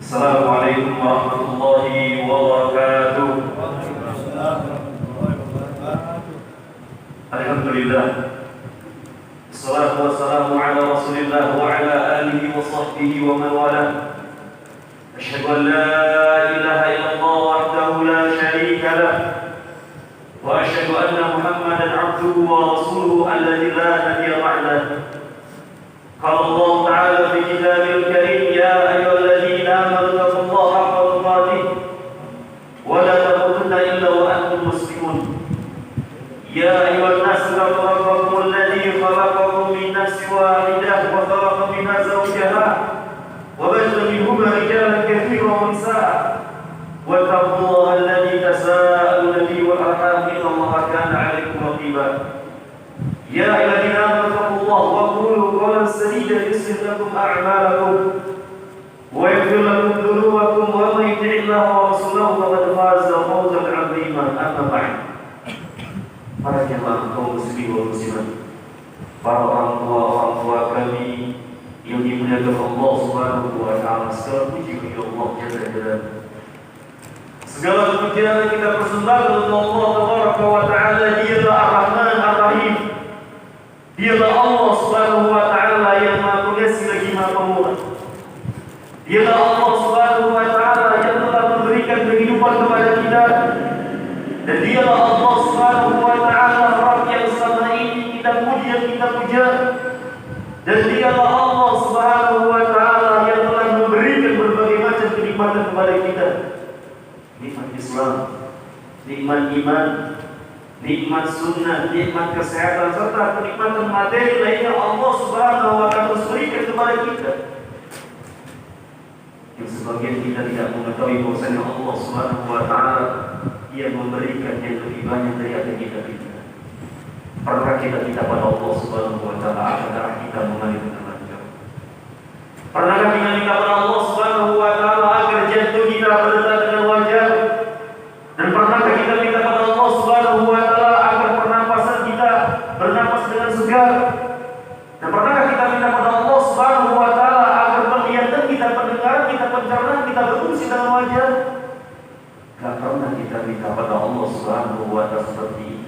Assalamualaikum warahmatullahi wabarakatuh. Alhamdulillah. Assalatu wassalamu ala Rasulillah wa ala alihi wa sahbihi wa man walah. Asyhadu an la ilaha illallah wahdahu la syarika lah. Wa asyhadu anna Muhammadan abduhu wa rasuluhu alladzi la nabiyya ba'dah. Qala Allah ta'ala fi kitabil karim, ya ayyuhalladzina amanu taqullaha haqqa tuqatih wa la tamutunna illa wa antum muslimun. Ya ayyuhan nas taqu rabbakum alladzi khalaqakum min nafsin wahidah wa khalaqa minha zawjaha wa batha minhuma rijalan katsiran wa nisaa'a wattaqullaha alladzi tasaaluna bihi wal arham innallaha kana 'alaykum raqiba. Ya ayyuhalladzina amanu taqullaha wa qulu qawlan sadida yuslih lakum a'malakum wa yaghfir lakum dhunubakum wa may yuti'illaha wa rasulahu faqad faza fawzan 'azima. Amma ba'd. Para jemaah kaum muslimin wal muslimat, para orang tua kami yang dimuliakan Allah Subhanahu wa taala, segala puji bagi Allah Jalla jalaluhu. Segala pujian kita persembahkan untuk Allah Tabaraka wa taala. Dialah Ar-Rahman Ar-Rahim. Dialah Allah Subhanahu wa taala yang Maha Pengasih lagi Maha Pemurah. Dialah Allah Subhanahu wa taala yang telah memberikan kehidupan kepada kita. Dan dialah Allah Subhanahu wa ta'ala Rabb yang selama ini kita puji, yang kita puja. Dan dialah Allah Subhanahu wa ta'ala yang telah memberikan berbagai macam kenikmatan kepada kita. Nikmat Islam, nikmat iman, nikmat sunnah, nikmat kesehatan, serta kenikmatan materi lainnya Allah Subhanahu wa ta'ala berikan kepada kita. Yang sebagian kita tidak mengetahui bahwasanya Allah Subhanahu wa ta'ala yang memberikan yang lebih banyak dari apa kita berikan. Pernah kita minta pada Allah Subhanahu wa taala agar kita mengalir dengan lancar? Pernahkah kita minta pada Allah Subhanahu wa taala agar jantung kita berdetak dengan wajar? Dan pernahkah kita minta pada Allah Subhanahu wa taala agar pernapasan kita bernapas dengan segar? Dan pernahkah kita minta pada Allah Subhanahu wa taala agar penglihatan kita, pendengaran kita, pencernaan kita berfungsi dengan wajar? Tak pernah kita minta pada Allah Subhanahu wa ta'ala seperti ini.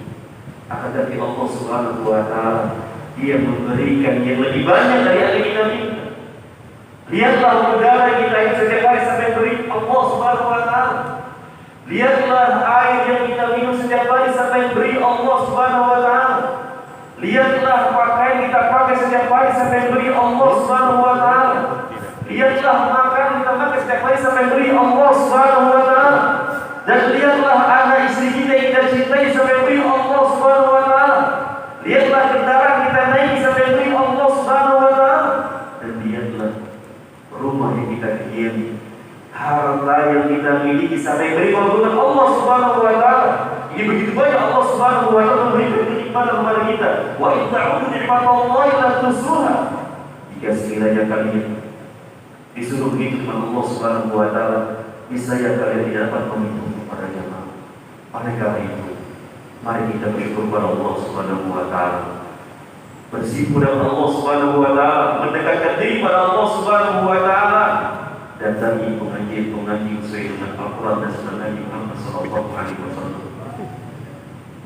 Akan tetapi Allah Subhanahu wa ta'ala Dia memberikan yang lebih banyak dari yang kita minta. Lihatlah udara kita yang setiap hari sampai beri Allah Subhanahu wa ta'ala. Lihatlah air yang kita minum setiap hari sampai beri Allah Subhanahu wa ta'ala. Lihatlah pakaian kita pakai setiap hari sampai beri Allah Subhanahu wa ta'ala. Lihatlah makan kita makan setiap hari sampai beri Allah Subhanahu wa ta'ala. Dan lihatlah anak istri kita yang kita cintai sampai beri Allah Subhanahu wa ta'ala. Lihatlah kendaraan kita naik sampai beri Allah Subhanahu wa ta'ala. Dan lihatlah rumah yang kita diami, harta yang kita miliki sampai beri kepada Allah Subhanahu wa ta'ala. Ini begitu banyak Allah Subhanahu wa ta'ala memberikan kenikmatan kepada kita. Wa in ta'udu ni'matallahi la tuhsuha. Jika sekiranya kalian disuruh begitu dengan Allah Subhanahu wa ta'ala, niscaya kalian tidak dapat menghitung para jemaah. Oleh karena itu, mari kita bersyukur kepada Allah Subhanahu wa ta'ala, bersyukur kepada Allah Subhanahu wa ta'ala, mendekatkan diri pada Allah Subhanahu wa ta'ala, dan tadi pengajian sesuai dengan Al-Quran dan Sunnah Nabi Muhammad sallallahu alaihi wasallam,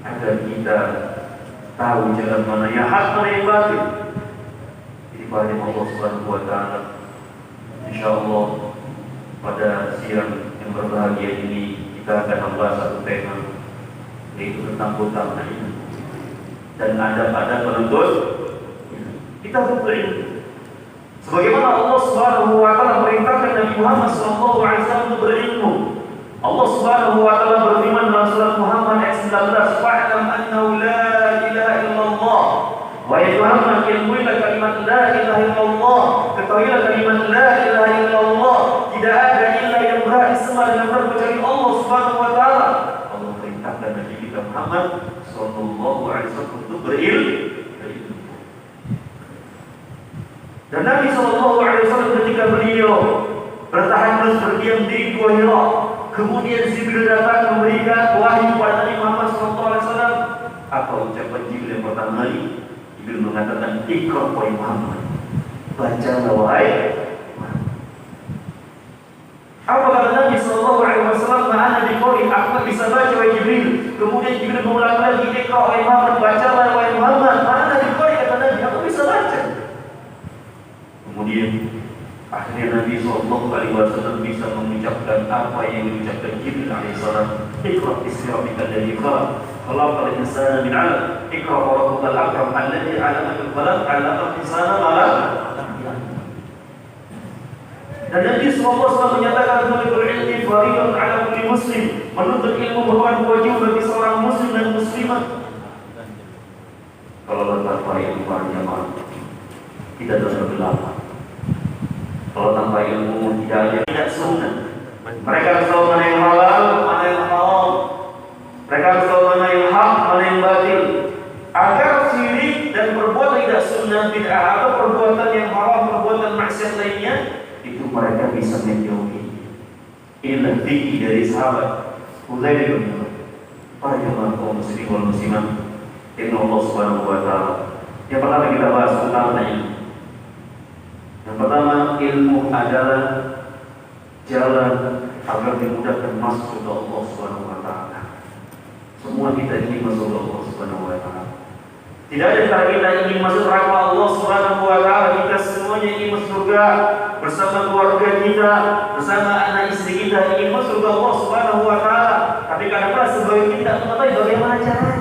agar kita tahu jalan mana yang hak, mana yang batil. Jadi pada Allah Subhanahu wa ta'ala, insyaallah pada siang yang berbahagia ini kita akan membahas satu tema, yaitu tentang hutang dan adab-adab penuntut. Kita berilmu. Sebagaimana Allah Subhanahu wa ta'ala merintahkan Nabi Muhammad sallallahu alaihi wasallam untuk berilmu. Allah Subhanahu wa ta'ala berfirman dalam surat Muhammad ayat 19, "Fa'lam annahu la ilaha illallah." Wahai Muhammad, ilmuilah kalimat la ilaha illallah. Ketahuilah kalimat la ilaha illallah. Tidak ada ilah yang berhak disembah dengan benar kecuali Allah Subhanahu wa ta'ala. Allah perintahkan Nabi kita Muhammad sallallahu alaihi wasallam untuk berilmu. Dan Nabi sallallahu alaihi wasallam ketika beliau bertahan terus berdiam di Gua Hira, kemudian Jibril datang memberikan wahyu kepada Nabi Muhammad sallallahu alaihi wasallam. Apa ucapan Jibril yang pertama kali? Jibril mengatakan, "Iqra wahai Muhammad." Bacalah wahai Muhammad. Apa kata Nabi sallallahu alaihi wasallam? Ma'ana biqori, aku bisa baca wahai Jibril. Kemudian Jibril mengulang lagi, "Iqra wahai Muhammad, bacalah wahai Muhammad." Ma'ana biqori, kata Nabi, aku bisa baca. Kemudian akhirnya Nabi sallallahu alaihi wasallam bisa mengucapkan apa yang diucapkan Jibril alaihi salam. "Iqra bismi rabbikal ladzi khalaq, khalaqal insana min 'alaq, iqra wa rabbukal akram alladzi 'allama bil qalam, 'allamal insana ma lam ya'lam." Dan Nabi SAW menyatakan talabul ilmi fardhun 'ala kulli muslim. Menuntut ilmu merupakan kewajiban bagi seorang muslim dan muslimah. Kalau tanpa ilmu para jamaah, kita dalam kegelapan. Kalau tanpa ilmu tidak sunnah. Mereka harus tahu mana yang halal, mana yang haram. Mereka harus tahu mana yang hak, mana yang batil. Agar syirik dan perbuatan tidak sunnah, bid'ah atau perbuatan yang haram, perbuatan maksiat lainnya, itu mereka bisa menjauhi. Inilah fikih dari sahabat Hudzaifah bin Yaman. Para jemaah kaum muslimin wal muslimat, inna Allah subhanahu wa ta'ala. Yang pertama kita bahas tentang ilmu. Yang pertama, ilmu adalah jalan agar dimudahkan masuk ke Allah subhanahu wa ta'ala. Semua kita ingin masuk ke Allah subhanahu wa ta'ala. Tidak ada cara kita ingin masuk rahmat Allah subhanahu wa ta'ala. Kita semuanya ingin masuk surga bersama keluarga kita, bersama anak istri kita, ingin masuk ke Allah subhanahu wa ta'ala. Tapi kadang-kadang sebagian kita mengetahui bagaimana caranya.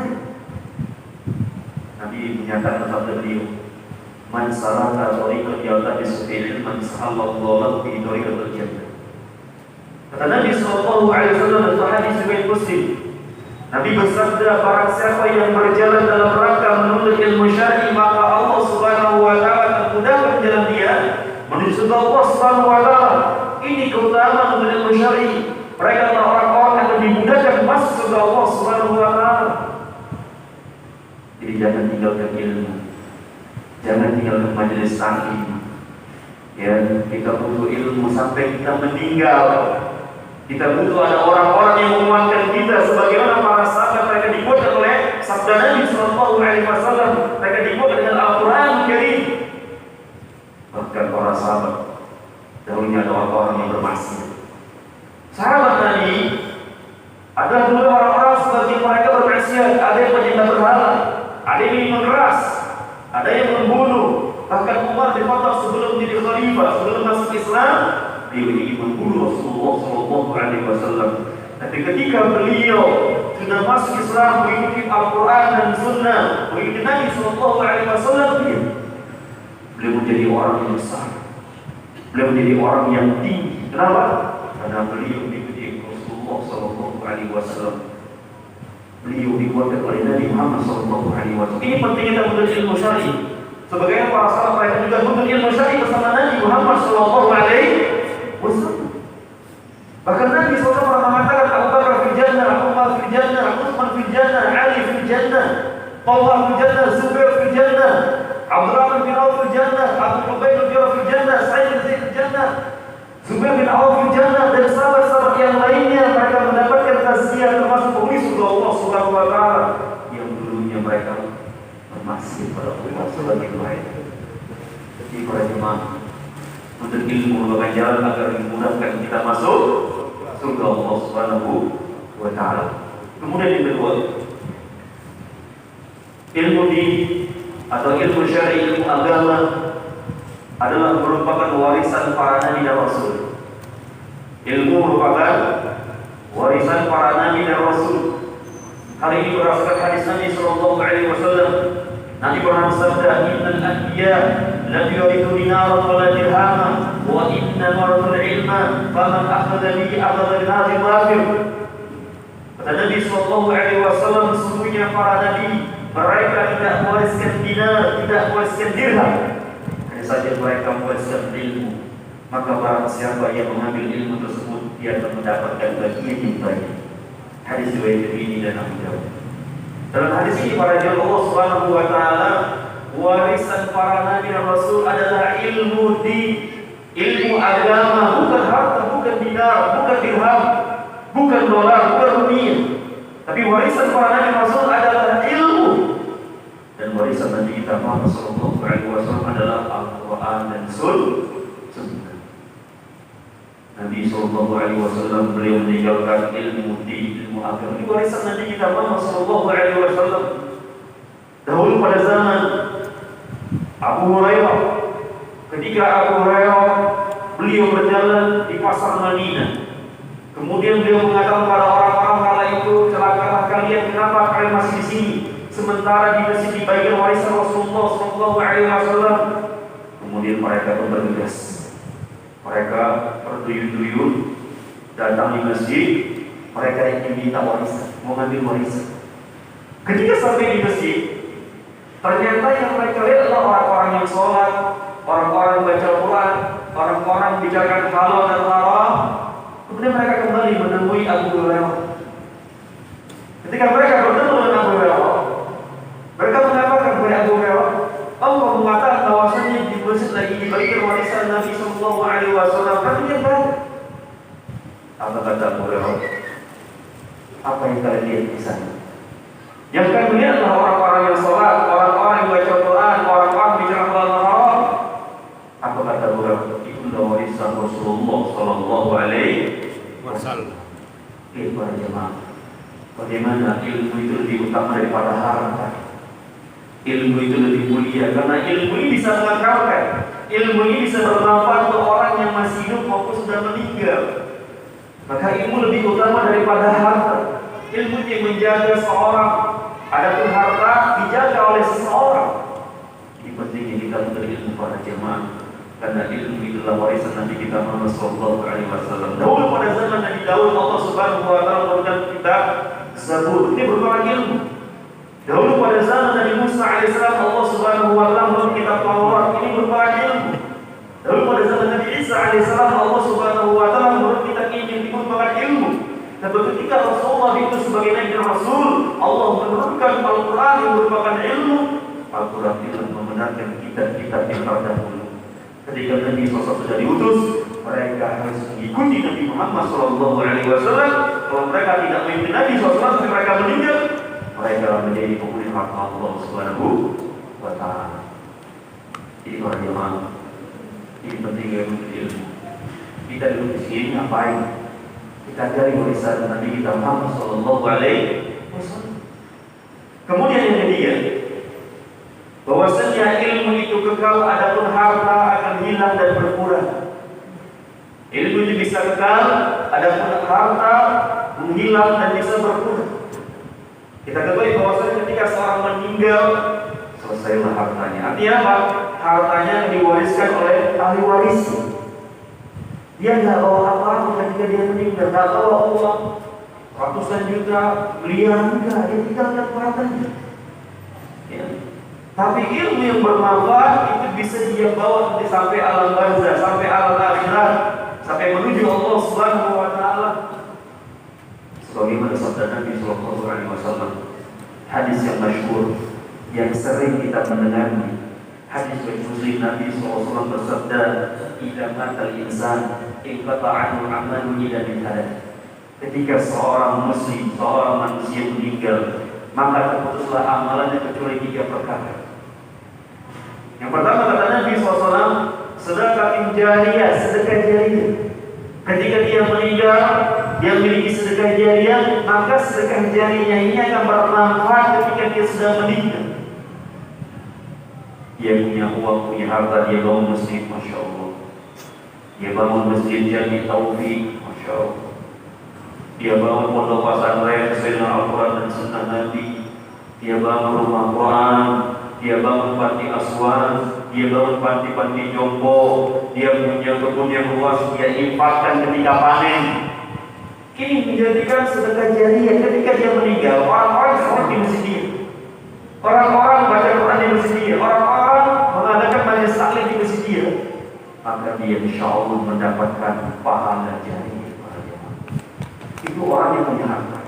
Nabi menyatakan kepada beliau, "Man salaka tariqan yaltamisu fihi ilman sahallallahu lahu bihi tariqatal jannah." Kata Nabi sallallahu alaihi wasallam dalam hadis riwayat Muslim, Nabi bersabda, barang siapa yang berjalan dalam rangka menuntut ilmu syar'i, maka Allah subhanahu wa ta'ala akan mudahkan jalan dia menuju surga Allah subhanahu wa ta'ala. Ini keutamaan menuntut ilmu syar'i. Mereka adalah orang-orang yang akan dimudahkan masuk surga Allah subhanahu wa ta'ala. Jadi jangan tinggalkan ilmu, jangan tinggalkan majelis taklim. Ya, kita butuh ilmu sampai kita meninggal. Kita butuh ada orang-orang yang menguatkan kita, sebagaimana para sahabat mereka dibuatkan oleh sabda Nabi sallallahu alaihi wasallam. Mereka dibuatkan dengan Al-Qur'an Karim. Bahkan para sahabat dahulunya ada orang-orang yang bermaksiat. Sahabat Nabi adalah dulu orang-orang sebagian mereka bermaksiat. Ada yang menyembah berhala, ada yang minum keras, ada yang membunuh. Bahkan Umar bin Khattab sebelum menjadi khalifah, sebelum masuk Islam, dia ingin membunuh Rasulullah sallallahu alaihi wasallam. Tapi ketika beliau sudah masuk Islam, mengikuti Al-Quran dan Sunnah, mengikuti Nabi sallallahu alaihi wasallam, beliau menjadi orang yang besar. Beliau menjadi orang yang tinggi. Kenapa? Karena beliau mengikuti Rasulullah sallallahu alaihi wasallam. Beliau dikuatkan oleh Nabi Muhammad sallallahu alaihi wasallam. Ini pentingnya kita menuntut ilmu syar'i. Sebagaimana para sahabat mereka juga menuntut ilmu syar'i bersama Nabi Muhammad sallallahu alaihi wasallam. Bahkan Nabi SAW pernah mengatakan, Abu Bakar fil jannah, Umar fil jannah, Utsman fil jannah, Ali fil jannah, Talha fil jannah, Zubair fil jannah, Abdurrahman bin Auf fil jannah, Abu Ubaid bin Jarrah fil jannah, Sa'id bin Zaid fil jannah, Zubair bin Auf fil jannah, dan sahabat-sahabat yang lainnya. Mereka mendapatkan tazkiyah termasuk penghuni surga Allah Subhanahu wa taala yang dulunya mereka bermaksiat pada Allah sebagai Tuhan. Jadi para jemaah, untuk ilmu merupakan jalan agar dimudahkan kita masuk surga Allah Subhanahu wa ta'ala. Kemudian yang kedua, ilmu atau ilmu syar'i, ilmu agama adalah merupakan warisan para nabi dan rasul. Ilmu merupakan warisan para nabi dan rasul. Hal ini berdasarkan hadis Nabi sallallahu alaihi wasallam. Nabi pernah bersabda, "Innal anbiya lam yurithu dinaran wa la dirhaman, wa inna warathul ilma, faman akhadha bihi akhadha bin hadhihi wafir." Kata Nabi sallallahu alaihi wasallam, sesungguhnya para nabi mereka tidak mewariskan dinar, tidak mewariskan dirham, hanya saja mereka mewariskan ilmu. Maka barang siapa yang mengambil ilmu tersebut, dia akan mendapatkan bagian yang banyak. Hadis riwayat ini dan Abu Dawud. Dalam hadis ini para jemaah Allah Subhanahu wa taala, warisan para nabi dan rasul adalah ilmu agama, bukan harta, bukan dinar, bukan dirham, bukan dolar, bukan rupiah. Tapi warisan para nabi dan rasul adalah ilmu. Dan warisan Nabi kita Muhammad sallallahu alaihi wasallam adalah Al-Qur'an dan Sunnah. Nabi Sallallahu Alaihi Wasallam beliau meninggalkan ilmu di ilmu agama. Ini warisan Nabi kita Muhammad Sallallahu Alaihi Wasallam. Dahulu pada zaman Abu Hurairah, ketika Abu Hurairah beliau berjalan di pasar Madinah, kemudian beliau mengatakan kepada orang-orang kala itu, celakalah kalian, kenapa kalian masih di sini? Sementara di masjid dibagikan warisan Rasulullah Sallallahu Alaihi Wasallam. Kemudian mereka pun bergegas. Mereka berduyun-duyun datang di masjid. Mereka ingin minta warisan, mau ngambil warisan. Ketika sampai di masjid, ternyata yang mereka lihat adalah orang-orang yang sholat, orang-orang yang baca Quran, orang-orang bicarakan halal dan haram. Kemudian mereka kembali menemui Abu Hurairah. Ketika mereka bertemu dengan Abu Hurairah, mereka mengatakan kepada Abu Hurairah, Allah mengatakan bahwasanya di masjid lagi dibagikan warisan Nabi Sallallahu Alaihi Wasallam. Kami lihat kan? Apa kata Abu Hurairah? Apa yang kalian lihat di sana? Yang kami lihat adalah orang-orang yang sholat, orang-orang yang baca Quran, orang-orang bicara halal dan haram. Apa kata Abu Hurairah? Itu adalah warisan Rasulullah Sallallahu Alaihi Wasallam. Para jemaah, bagaimana ilmu itu lebih utama daripada harta? Ilmu itu lebih mulia karena ilmu ini bisa mengakalkan. Ilmu ini bisa bermanfaat untuk orang yang masih hidup maupun sudah meninggal. Maka ilmu lebih utama daripada harta. Ilmu yang menjaga seorang, adapun harta dijaga oleh seseorang. Ini pentingnya kita mencari ilmu para jemaah, karena ilmu itulah warisan Nabi kita Muhammad Sallallahu Alaihi Wasallam. Dahulu pada zaman Nabi Daud, Allah Subhanahu Wa Taala memberikan kita Zabur. Ini merupakan ilmu. Dahulu pada zaman Nabi Musa alaihissalam, Allah Subhanahu Wa Taala memberikan kitab Taurat. Ini merupakan ilmu. Dahulu pada zaman Nabi Isa alaihissalam, Allah Subhanahu Wa Taala memberikan kitab ini merupakan ilmu. Dan ketika Rasulullah itu sebagai Nabi Rasul, Allah menurunkan Al-Quran yang merupakan ilmu. Al-Quran itu membenarkan kitab-kitab yang terdahulu. Ketika Nabi SAW sudah diutus, mereka harus mengikuti Nabi Muhammad SAW. Kalau mereka tidak mengikuti Nabi SAW sampai mereka meninggal, mereka menjadi penghuni hak Allah Subhanahu wa Ta'ala. Jadi para jemaah, ini pentingnya ilmu. Kita duduk di sini ngapain? Kita cari warisan Nabi kita Muhammad Sallallahu Alaihi Wasallam. Kemudian yang ketiga, bahwasanya ilmu itu kekal, adapun harta akan hilang dan berkurang. Ilmu itu bisa kekal, adapun harta menghilang dan bisa berkurang. Kita ketahui bahwasanya ketika seorang meninggal, selesailah hartanya. Artinya apa? Hartanya diwariskan oleh ahli waris. Dia tidak bawa apa-apa ketika dia meninggal, tidak bawa uang ratusan juta, miliaran, enggak. Dia tinggalkan hartanya. Ya. Tapi ilmu yang bermanfaat itu bisa dia bawa sampai alam barzah, sampai alam akhirat, sampai menuju Allah Subhanahu Wa Taala. Sebagaimana sabda Nabi Sallallahu Alaihi Wasallam, hadis yang masyhur yang sering kita mendengarnya. Hadis dari Muslim, Nabi SAW bersabda, "Idza matal insan inqata'anhu 'amaluhu illa min thalath." Ketika seorang muslim, seorang manusia meninggal, maka terputuslah amalannya kecuali 3 perkara. Yang pertama kata Nabi SAW, sedekah jariyah, sedekah jariyah. Ketika dia meninggal, dia memiliki sedekah jariyah, maka sedekah jariyah ini akan bermanfaat ketika dia sudah meninggal. Dia punya uang, punya harta, dia bangun masjid, Masya Allah. Dia bangun masjid Jami Taufik, Masya Allah. Dia bangun pondok pesantren sesuai dengan Al-Quran dan Sunnah Nabi. Dia bangun rumah Quran. Dia bangun panti asuhan. Dia bangun panti-panti jompo. Dia punya kebun yang luas. Dia infakkan ketika panen. Ini menjadikan sedekah jariyah. Ketika dia meninggal, orang-orang sholat di masjid dia. Orang-orang baca Quran di masjid dia. Orang-orang mengadakan majelis taklim di masjid dia. Maka dia insya Allah mendapatkan pahala jariyah. Itu orang yang punya harta.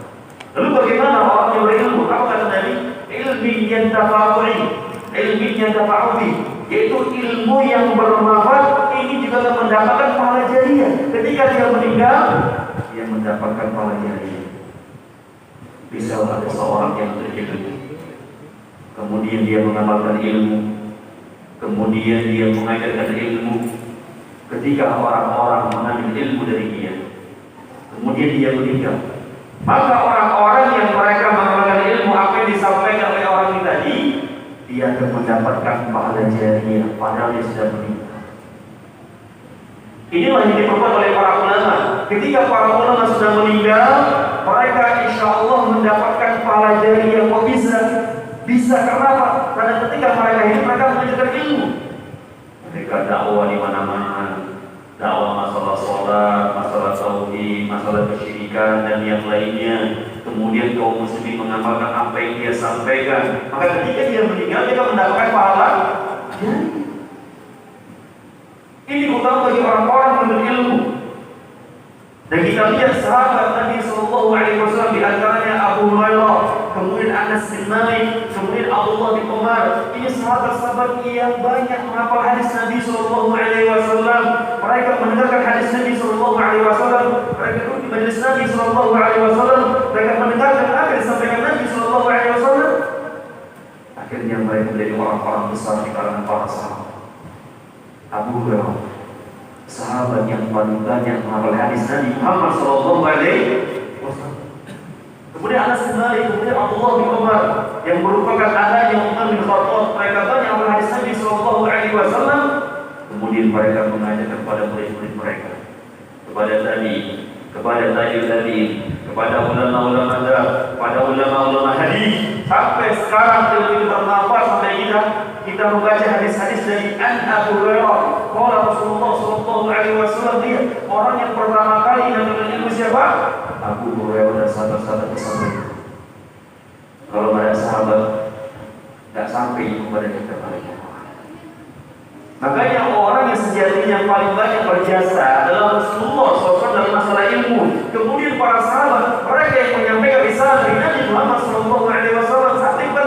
Lalu bagaimana orang yang berilmu? Apa kata Nabi? Ilmi yang tafa'u'i, ilmi yang tafa'u'i, yaitu ilmu yang bermanfaat. Ini juga akan mendapatkan pahala jariyah. Ketika dia meninggal, dia mendapatkan pahala jariyah. Bisa ada seorang yang berilmu, kemudian dia mengamalkan ilmu, kemudian dia mengajarkan ilmu, ketika orang-orang mengambil ilmu dari dia, kemudian dia meninggal, maka orang-orang yang mereka mengamalkan ilmu apa yang disampaikan oleh orang ini tadi, dia akan mendapatkan pahala jariah padahal dia sudah meninggal. Inilah yang diperbuat oleh para ulama. Ketika para ulama sudah meninggal, mereka insya Allah mendapatkan pahala jariah. Kok bisa? Bisa karena apa? Karena ketika mereka hidup, mereka mengajarkan ilmu. Mereka dakwah di mana-mana, dakwah masalah sholat, masalah tauhid, masalah kesyirikan dan yang lainnya. Kemudian kaum muslimin mengamalkan apa yang dia sampaikan. Maka ketika dia meninggal, dia mendapatkan pahala jariah. Ini utama bagi orang-orang yang berilmu. Dan kita lihat sahabat Nabi Sallallahu Alaihi Wasallam, di antaranya Abu Hurairah, kemudian Anas bin Malik, kemudian Abdullah bin Umar. Ini sahabat-sahabat yang banyak menghafal hadis Nabi Sallallahu Alaihi Wasallam. Mereka mendengarkan hadis Nabi Sallallahu Alaihi Wasallam. Mereka duduk di majelis Nabi Sallallahu Alaihi Wasallam. Mereka mendengarkan apa yang disampaikan Nabi Sallallahu Alaihi Wasallam. Akhirnya mereka menjadi orang-orang besar di kalangan para sahabat. Abu Hurairah, sahabat yang paling banyak menghafal hadis Nabi Muhammad Sallallahu Alaihi Wasallam. Kemudian Anas bin Malik, kemudian Abdullah bin Umar yang merupakan anaknya Umar bin Khattab. Mereka banyak menghafal hadis Nabi Sallallahu Alaihi Wasallam. Kemudian mereka mengajarkan kepada murid-murid mereka, kepada tabi'in, kepada ulama-ulama madhab, kepada ulama-ulama hadis. Sampai sekarang ilmu bermanfaat sampai kita membaca hadis-hadis dari Abu Hurairah. Qala Rasulullah Sallallahu Alaihi Wasallam, dia orang yang pertama kali mengambil ilmu siapa? Abu Hurairah dan sahabat-sahabat tersebut. Kalau ada sahabat tidak sampai kepada kita mereka. Makanya orang yang sejatinya paling banyak berjasa adalah Rasulullah SAW dalam masalah ilmu. Kemudian para sahabat, mereka yang menyampaikan risalah dari Nabi Muhammad SAW saat itu.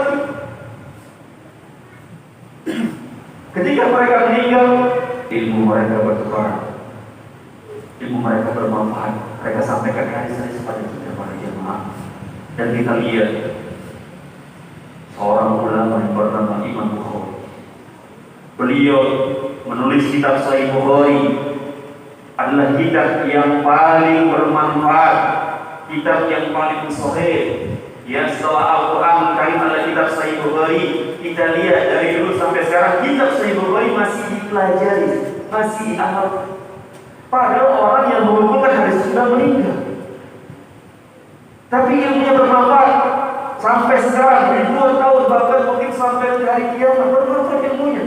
Ketika mereka meninggal, ilmu mereka bertukar, ilmu mereka bermanfaat. Mereka sampaikan hadis-hadis kepada kita para jemaah. Dan kita lihat seorang ulama yang bernama Imam Bukhari. Beliau menulis kitab Sahih Bukhari, adalah kitab yang paling bermanfaat, kitab yang paling sahih. Ya, setelah Al-Quran Karim adalah kitab Sahih Bukhari. Kita lihat dari dulu sampai sekarang kitab Sahih Bukhari masih dipelajari, masih diamal. Padahal orang yang mengumpulkan hadis sudah meninggal, tapi ilmunya bermanfaat sampai sekarang, ribuan tahun, bahkan mungkin sampai hari kiamat bermanfaat ilmunya.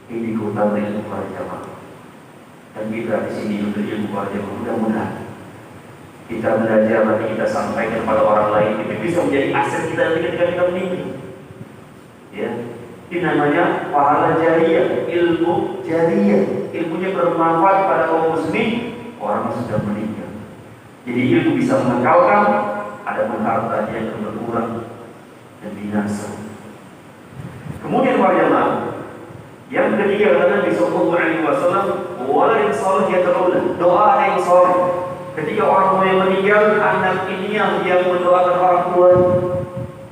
Ini keutamaan ilmu para jamaah. Dan kita di sini untuk ilmu para jamaah, mudah-mudahan kita belajar nanti kita sampaikan kepada orang lain, itu bisa menjadi aset kita ketika kita meninggal. Ya, ini namanya pahala jariah, ilmu jariah. Ilmunya bermanfaat pada kaum muslimin, orang yang sudah meninggal. Jadi ilmu bisa mengekalkan, ada hartanya yang berkurang dan binasa. Kemudian para jamaah, yang ketiga kata Nabi Sallallahu Alaihi Wasallam, walad salih yad'ulah, doa yang saleh. Ketika orang tua yang meninggal, anak ini yang mendoakan orang tua.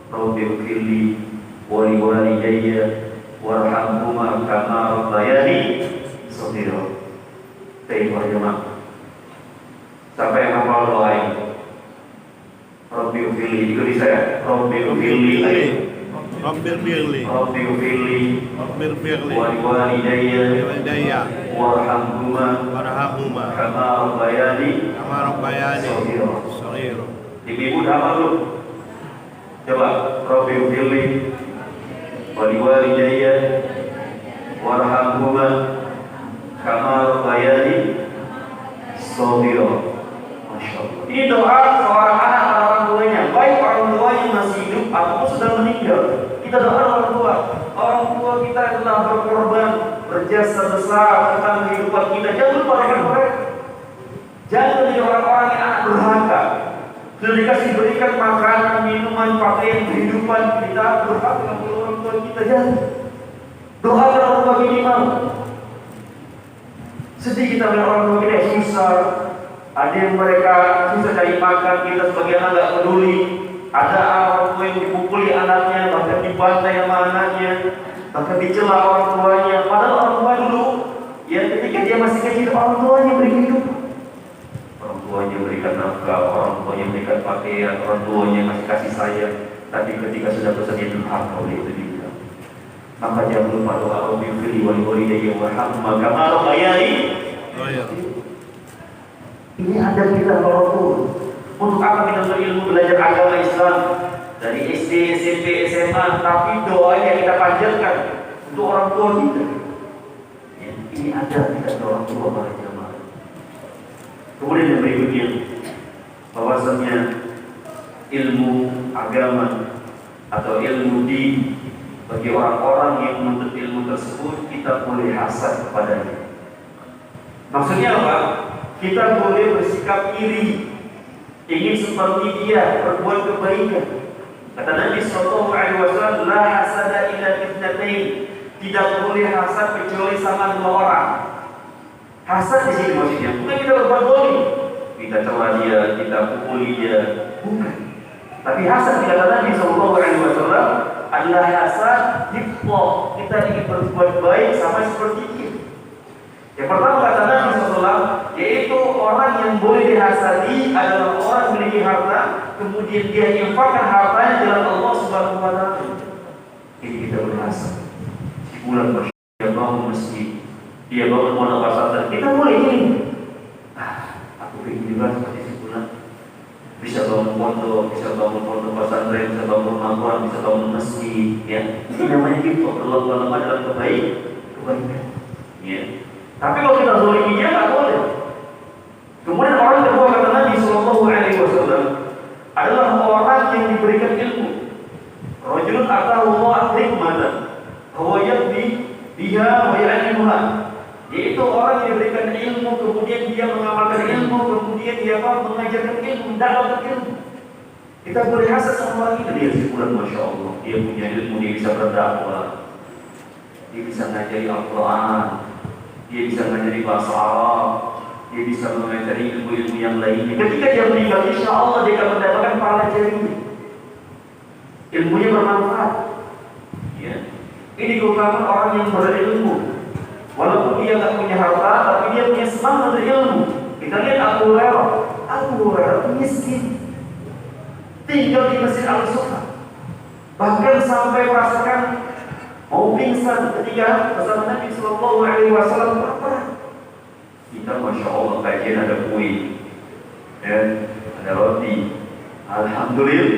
Rabbi ighfirli wa li walidayya warhamhuma kama rabbayani shaghira. Para jemaah, siapa yang hafal doa ini? Rabbi ighfirli, ikuti saya. Rabbi ighfirli, Rabbi ighfirli wa li walidayya warhamhuma kama rabbayani shaghira. Ibu hafal dulu. Coba, Rabbi ighfirli wa li walidayya warhamhuma kama rabbayani shaghira. Masyaallah. Ini doa seorang anak pada orang tuanya, baik orang tuanya masih hidup ataupun sudah meninggal. Kita doakan orang tua kita yang telah berkorban, berjasa besar tentang kehidupan kita. Jangan lupa dengan mereka. Jangan menjadi orang-orang yang anak durhaka. Sudah dikasih berikan makanan, minuman, pakaian, kehidupan, kita durhaka dengan orang tua kita. Jangan. Doakan orang tua minimal. Sedih kita melihat orang tua kita susah. Ada yang mereka susah cari makan, kita sebagai anak tidak peduli. Ada orang tua yang dipukuli anaknya, bahkan dibantai sama anaknya, bahkan dicela orang tuanya. Padahal orang tua dulu, ya Ketika masih kecil orang tuanya beri kehidupan, orang tuanya berikan nafkah, orang tuanya berikan pakaian, orang tuanya masih kasih sayang. Tapi ketika sudah bersedia durhaka oleh itu juga, maka jangan lupa doa Rabbi fili wal walidayya warhamhuma kama rabbayani. Ini ada kita orang tua. Untuk apa kita berilmu belajar agama Islam dari SD, SMP, SMA, tapi doa yang kita panjatkan untuk orang tua kita. Ya, ini ada kita orang tua para jamaah. Kemudian yang berikutnya, bahwasanya ilmu agama atau ilmu din bagi orang-orang yang menuntut ilmu tersebut kita boleh hasad kepadanya. Maksudnya apa? Kita boleh bersikap iri, ingin seperti dia, berbuat kebaikan. Kata Nabi sallallahu alaihi wasallam, la hasada illa fitnatain. Tidak boleh hasad kecuali sama dua orang. Hasad di sini maksudnya bukan kita berbuat zalim, kita cela dia, kita pukuli dia, bukan. Tapi hasad kata Nabi sallallahu alaihi wasallam adalah hasad hifdhah. Kita ingin berbuat baik sama seperti dia. Yang pertama kata Nabi SAW, yaitu orang yang boleh dihasadi adalah orang memiliki harta, kemudian dia infakkan hartanya dalam Allah Subhanahu wa Ta'ala. Ini kita berhasad. Si bulan dia bangun masjid, dia bangun pondok pesantren, kita boleh ini. Aku ingin juga seperti si bulan, bisa bangun pondok, bisa bangun pondok pesantren, bisa bangun makam, bisa bangun masjid. Ya, ini namanya gitu. Allah Taala dalam kebaikan. Ya. Tapi kalau kita zalimi dia nggak boleh. Kemudian orang kedua kata Nabi Sallallahu Alaihi Wasallam adalah orang yang diberikan ilmu. Rajulun atahu Allah hikmatan, huwa yabdi biha wa ya'limuha. Yaitu orang yang diberikan ilmu, kemudian dia mengamalkan ilmu, kemudian dia mengajarkan ilmu, dakwahkan ilmu. Kita boleh hasad sama orang itu. Dia sebulan, masya Allah, dia punya ilmu, dia bisa berdakwah, dia bisa ngajari Al-Quran, dia bisa mengajari bahasa Arab, dia bisa mengajari ilmu-ilmu yang lainnya. Ketika dia meninggal, insya Allah dia akan mendapatkan pahala jarinya. Ilmunya bermanfaat. Ya. Ini keutamaan orang yang berilmu. Walaupun dia tak punya harta, tapi dia punya semangat berilmu. Kita lihat Abu Hurairah. Abu Hurairah miskin, tinggal di Masjid Al-Sufa, bahkan sampai merasakan mau pingsan ketika bersama Nabi Sallallahu Alaihi Wasallam berperang. Kita masya Allah kajian ada kue, ada roti. Alhamdulillah.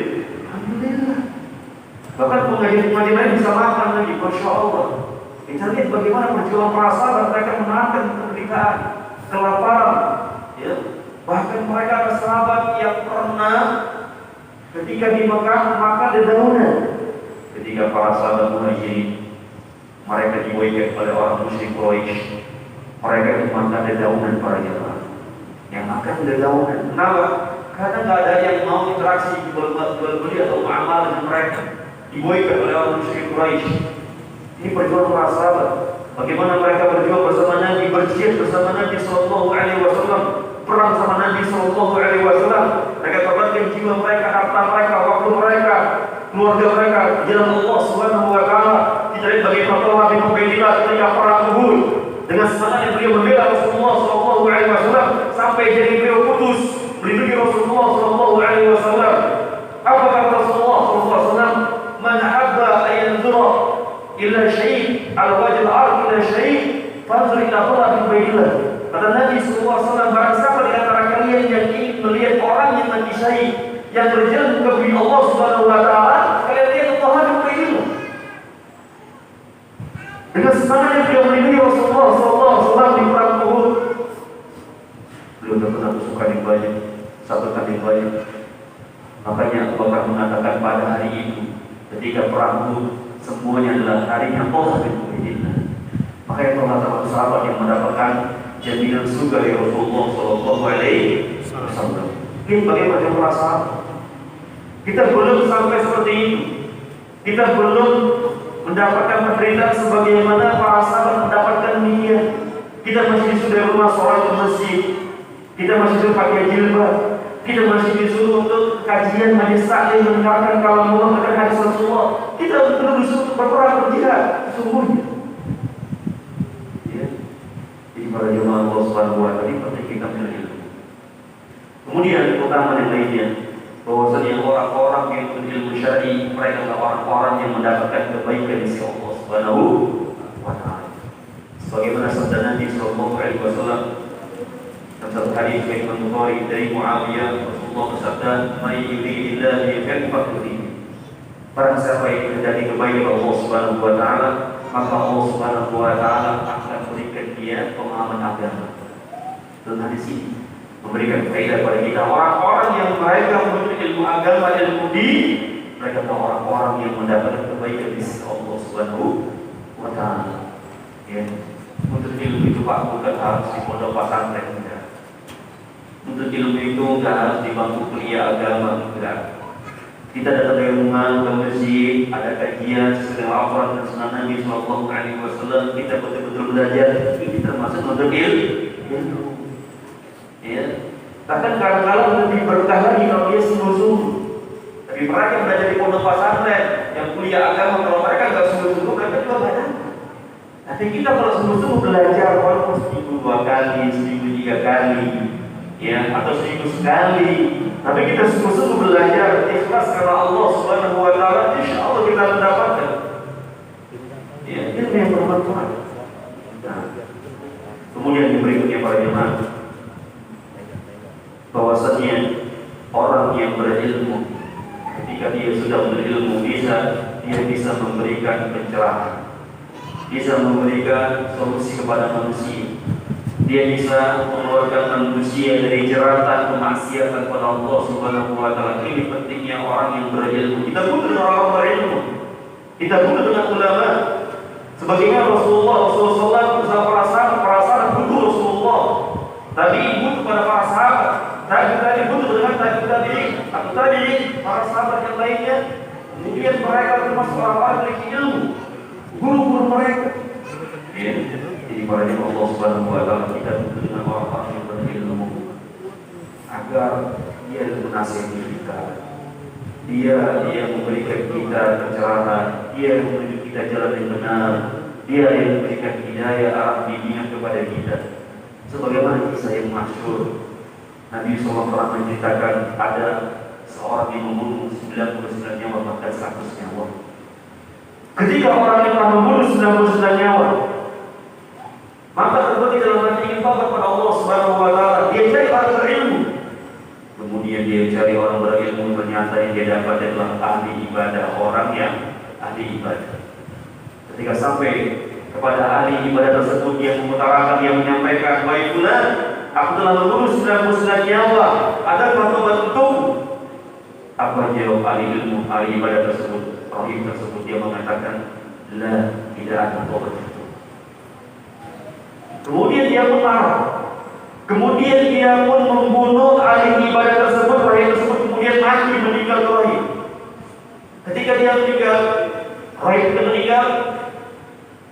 Bahkan pengajian lain bisa makan lagi, masya Allah. Kita lihat bagaimana perjuangan para sahabat, mereka menahan penderitaan, kelaparan. Ya. Bahkan mereka adalah sahabat yang pernah ketika di Mekah makan dedaunan. Ketika para sahabat Muhajirin, mereka diboikot oleh orang musyrik Quraisy, mereka itu makan dedaunan para jemaah. Yang makan dedaunan. Kenapa? Karena nggak ada yang mau interaksi jual beli atau muamalah dengan mereka. Diboikot oleh orang musyrik Quraisy. Ini perjuangan para sahabat. Bagaimana mereka berjuang bersama Nabi, berjihad bersama Nabi Sallallahu Alaihi Wasallam, perang sama Nabi Sallallahu Alaihi Wasallam. Mereka korbankan jiwa mereka, harta mereka, waktu mereka, keluarga mereka di jalan Allah Subhanahu wa Ta'ala. Kita lihat bagaimana Talha bin Ubaidillah ketika perang Uhud, dengan semangat yang beliau membela Rasulullah Sallallahu Alaihi Wasallam sampai jadi beliau putus melindungi Rasulullah Sallallahu Alaihi Wasallam. Apa kata Rasulullah Sallallahu Alaihi Wasallam? Man habba ayanzura ila syahid ala wajh al-ard ila syahid fanzur ila Talha bin Ubaidillah. Kata Nabi Sallallahu Alaihi Wasallam, barang siapa di antara kalian yang ingin melihat orang yang mati syahid, yang berjalan ke bumi Allah Subhanahu wa Ta'ala, kalian lihat Talha bin Ubaidillah. Dengan semangat yang beliau melindungi Rasulullah Sallallahu Alaihi Wasallam di perang Uhud. Beliau terkena tusukan yang banyak, sabetan yang banyak. Makanya Abu Bakar mengatakan pada hari itu, ketika perang Uhud, semuanya adalah harinya Talha bin Ubaidillah. Makanya Talha termasuk sahabat yang mendapatkan jaminan surga dari Rasulullah Sallallahu Alaihi Wasallam. Ini bagaimana perasaan? Kita belum sampai seperti itu. Kita belum mendapatkan penderitaan sebagaimana para sahabat mendapatkan dunia. Kita masih disuruh rumah sholat ke masjid. Kita masih disuruh pakai jilbab. Kita masih disuruh untuk kajian majelis taklim mendengarkan kalam Allah dan hadis Rasulullah. Kita belum disuruh berperang berjihad sesungguhnya. Ya. Jadi para jemaah Allah Subhanahu wa taala penting kita berilmu. Kemudian utama yang lainnya, bahwasanya orang-orang yang berilmu syar'i mereka adalah orang-orang yang mendapatkan kebaikan di sisi Allah Subhanahu wa taala. Sebagaimana sabda Nabi sallallahu alaihi wasallam dalam satu hadis riwayat Bukhari dari Muawiyah, Rasulullah bersabda, "May yuridillahu yafaqqahu fi." Barang siapa yang terjadi kebaikan Allah Subhanahu wa taala, maka Allah Subhanahu wa taala akan berikan dia pemahaman agama. Dan hadis ini memberikan faedah kepada kita, orang-orang yang mereka menuntut ilmu agama, ilmu din, mereka adalah orang-orang yang mendapatkan kebaikan di sisi Allah Subhanahu wa taala. Ya, untuk ilmu itu Pak bukan harus di pondok pesantren, enggak. Untuk ilmu itu enggak harus di bangku kuliah agama, enggak. Kita datang dari rumah ke masjid, ada kajian sesuai Al-Quran dan Sunnah Nabi Sallallahu Alaihi Wasallam, kita betul-betul belajar. Ini termasuk untuk ilmu. Ya, bahkan kadang-kadang lebih berkah lagi kalau dia sungguh-sungguh. Tapi mereka yang belajar di pondok pesantren, yang kuliah agama, kalau mereka nggak sungguh-sungguh, mereka juga nggak ada. Tapi kita kalau sungguh-sungguh belajar, walaupun seminggu 2 kali, seminggu 3 kali, ya, atau seminggu sekali, tapi kita sungguh-sungguh belajar ikhlas karena Allah Subhanahu wa taala, insya Allah kita mendapatkan. Ya, itu yang bermanfaat. Nah, kemudian yang berikutnya para jemaah, bahwasanya orang yang berilmu ketika dia sudah berilmu dia bisa memberikan pencerahan, bisa memberikan solusi kepada manusia, dia bisa mengeluarkan manusia dari jeratan kemaksiatan kepada Allah Subhanahu wa taala. Ini pentingnya orang yang berilmu. Kita butuh orang berilmu, kita butuh dengan ulama. Sebagaimana Rasulullah SAW bersama para sahabat butuh Rasulullah, tadi butuh kepada para sahabat. Tadi butuh dengan tadi para sahabat yang lainnya. Kemudian mereka termasuk orang-orang yang ilmu, guru-guru mereka. Ya, jadi para jemaah Allah Subhanahu wa taala, kita butuh dengan orang-orang yang berilmu agar dia menasihati kita, dia memberikan kita pencerahan, dia menunjuk kita jalan yang benar, dia yang memberikan hidayah arah bimbingan kepada kita. Sebagaimana kisah yang masyhur, Nabi SAW pernah menceritakan ada seorang yang membunuh 99 nyawa bahkan 100 nyawa. Ketika orang yang telah membunuh 99 nyawa, maka terbukti dalam hati ingin taubat kepada Allah Subhanahu wa taala. Dia cari orang berilmu. Kemudian dia cari orang berilmu, ternyata yang dia dapat adalah ahli ibadah, orang yang ahli ibadah. Ketika sampai kepada ahli ibadah tersebut, dia mengutarakan, dia menyampaikan, "Wahai fulan, aku telah membunuh 99 nyawa. Adakah taubat untukmu?" Apa jawab ahli ilmu, ahli ibadah tersebut, rahim tersebut? Dia mengatakan, "La, tidak ada taubat itu." Kemudian dia pun marah. Kemudian dia pun membunuh ahli ibadah tersebut, rahim tersebut kemudian mati, meninggal rahim. Ketika dia meninggal, rahim itu meninggal.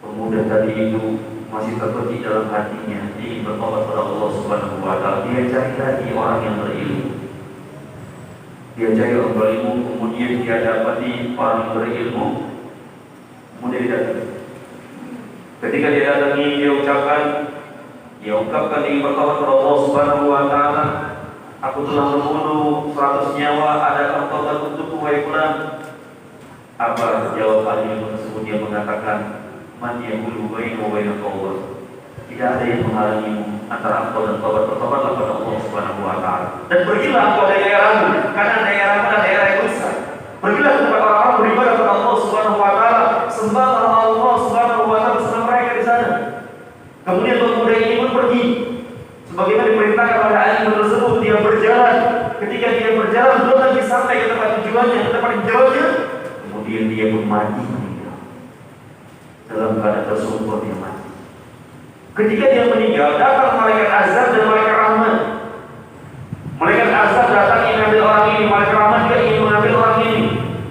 Pemuda tadi itu masih terbetik dalam hatinya, ingin bertobat kepada Allah Subhanahu wa taala. Dia cari lagi orang yang berilmu. Dia cari orang berilmu, kemudian dia dapati orang berilmu. Kemudian dia datang. Ketika dia datangi, dia ungkapkan ingin bertobat kepada Allah Subhanahu wa taala. "Aku telah membunuh 100 nyawa, adakah taubat untukku wahai fulan?" Apa jawab ahli tersebut? Dia mengatakan, "Man yaqulu baina wa baina taubat." Tidak ada yang menghalangimu antara engkau dan taubat. Bertobatlah kepada Allah Subhanahu wa taala. Dan pergilah engkau dari daerahmu, karena daerahmu adalah daerah yang besar. Pergilah kepada orang-orang beribadah kepada Allah Subhanahu wa taala, sembahlah Allah Subhanahu wa taala bersama mereka di sana. Kemudian pemuda ini pun pergi. Sebagaimana diperintahkan oleh ahli tersebut, dia berjalan. Ketika dia berjalan, belum lagi sampai ke tempat tujuannya, ke tempat tujuannya, kemudian dia pun mati meninggal. Dalam keadaan tersungkur dia mati. Ketika dia meninggal, datang malaikat azab dan malaikat rahmat. Malaikat azab datang ingin mengambil orang ini, malaikat rahmat juga ingin mengambil orang ini.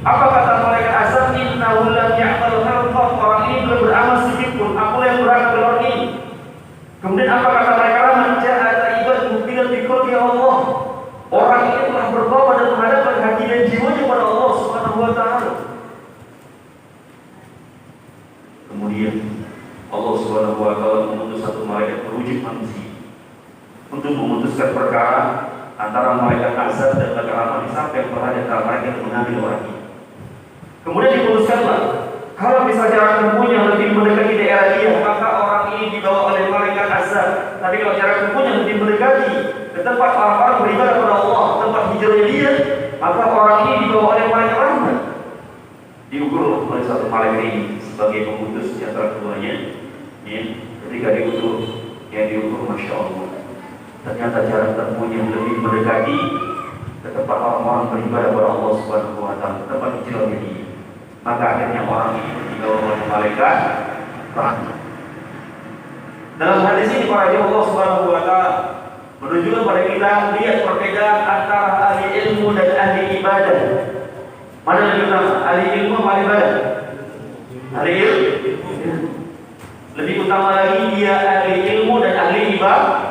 Apa kata malaikat azab? "Innahu lam ya'mal khairun." Orang ini belum beramal sedikit pun, aku yang berhak ambil orang ini. Kemudian apa kata malaikat rahmat? "Ja'a ta'ibat mukminat bi qalbi Allah." Orang ini telah bertobat dan menghadapkan hati dan jiwanya kepada Allah Subhanahu wa taala. Kemudian Allah Subhanahu wa taala mengutus satu malaikat merujuk memutuskan perkara antara malaikat azab dan malaikat rahmat sampai kepada antara mereka yang mengambil orang ini. Kemudian diputuskanlah, kalau misalnya jarak tempuhnya lebih mendekati daerah dia, maka orang ini dibawa oleh malaikat azab. Tapi kalau jarak tempuhnya lebih mendekati ke tempat orang-orang beribadah kepada Allah, tempat hijrahnya dia, maka orang ini dibawa oleh malaikat rahmat. Diukur oleh satu malaikat ini sebagai pemutus di antara keduanya. Ya, ketika diukur, yang diukur, masya Allah, ternyata jarak tempuhnya lebih mendekati ke tempat orang-orang beribadah kepada Allah Subhanahu wa Ta'ala, tempat hijrahnya dia. Maka akhirnya orang ini dibawa oleh malaikat rahmat. Dalam hadis ini para jemaah Allah Subhanahu wa Ta'ala menunjukkan kepada kita lihat perbedaan antara ahli ilmu dan ahli ibadah. Mana lebih utama, ahli ilmu atau ahli ibadah? Ahli ilmu. Lebih utama lagi dia ahli ilmu dan ahli ibadah.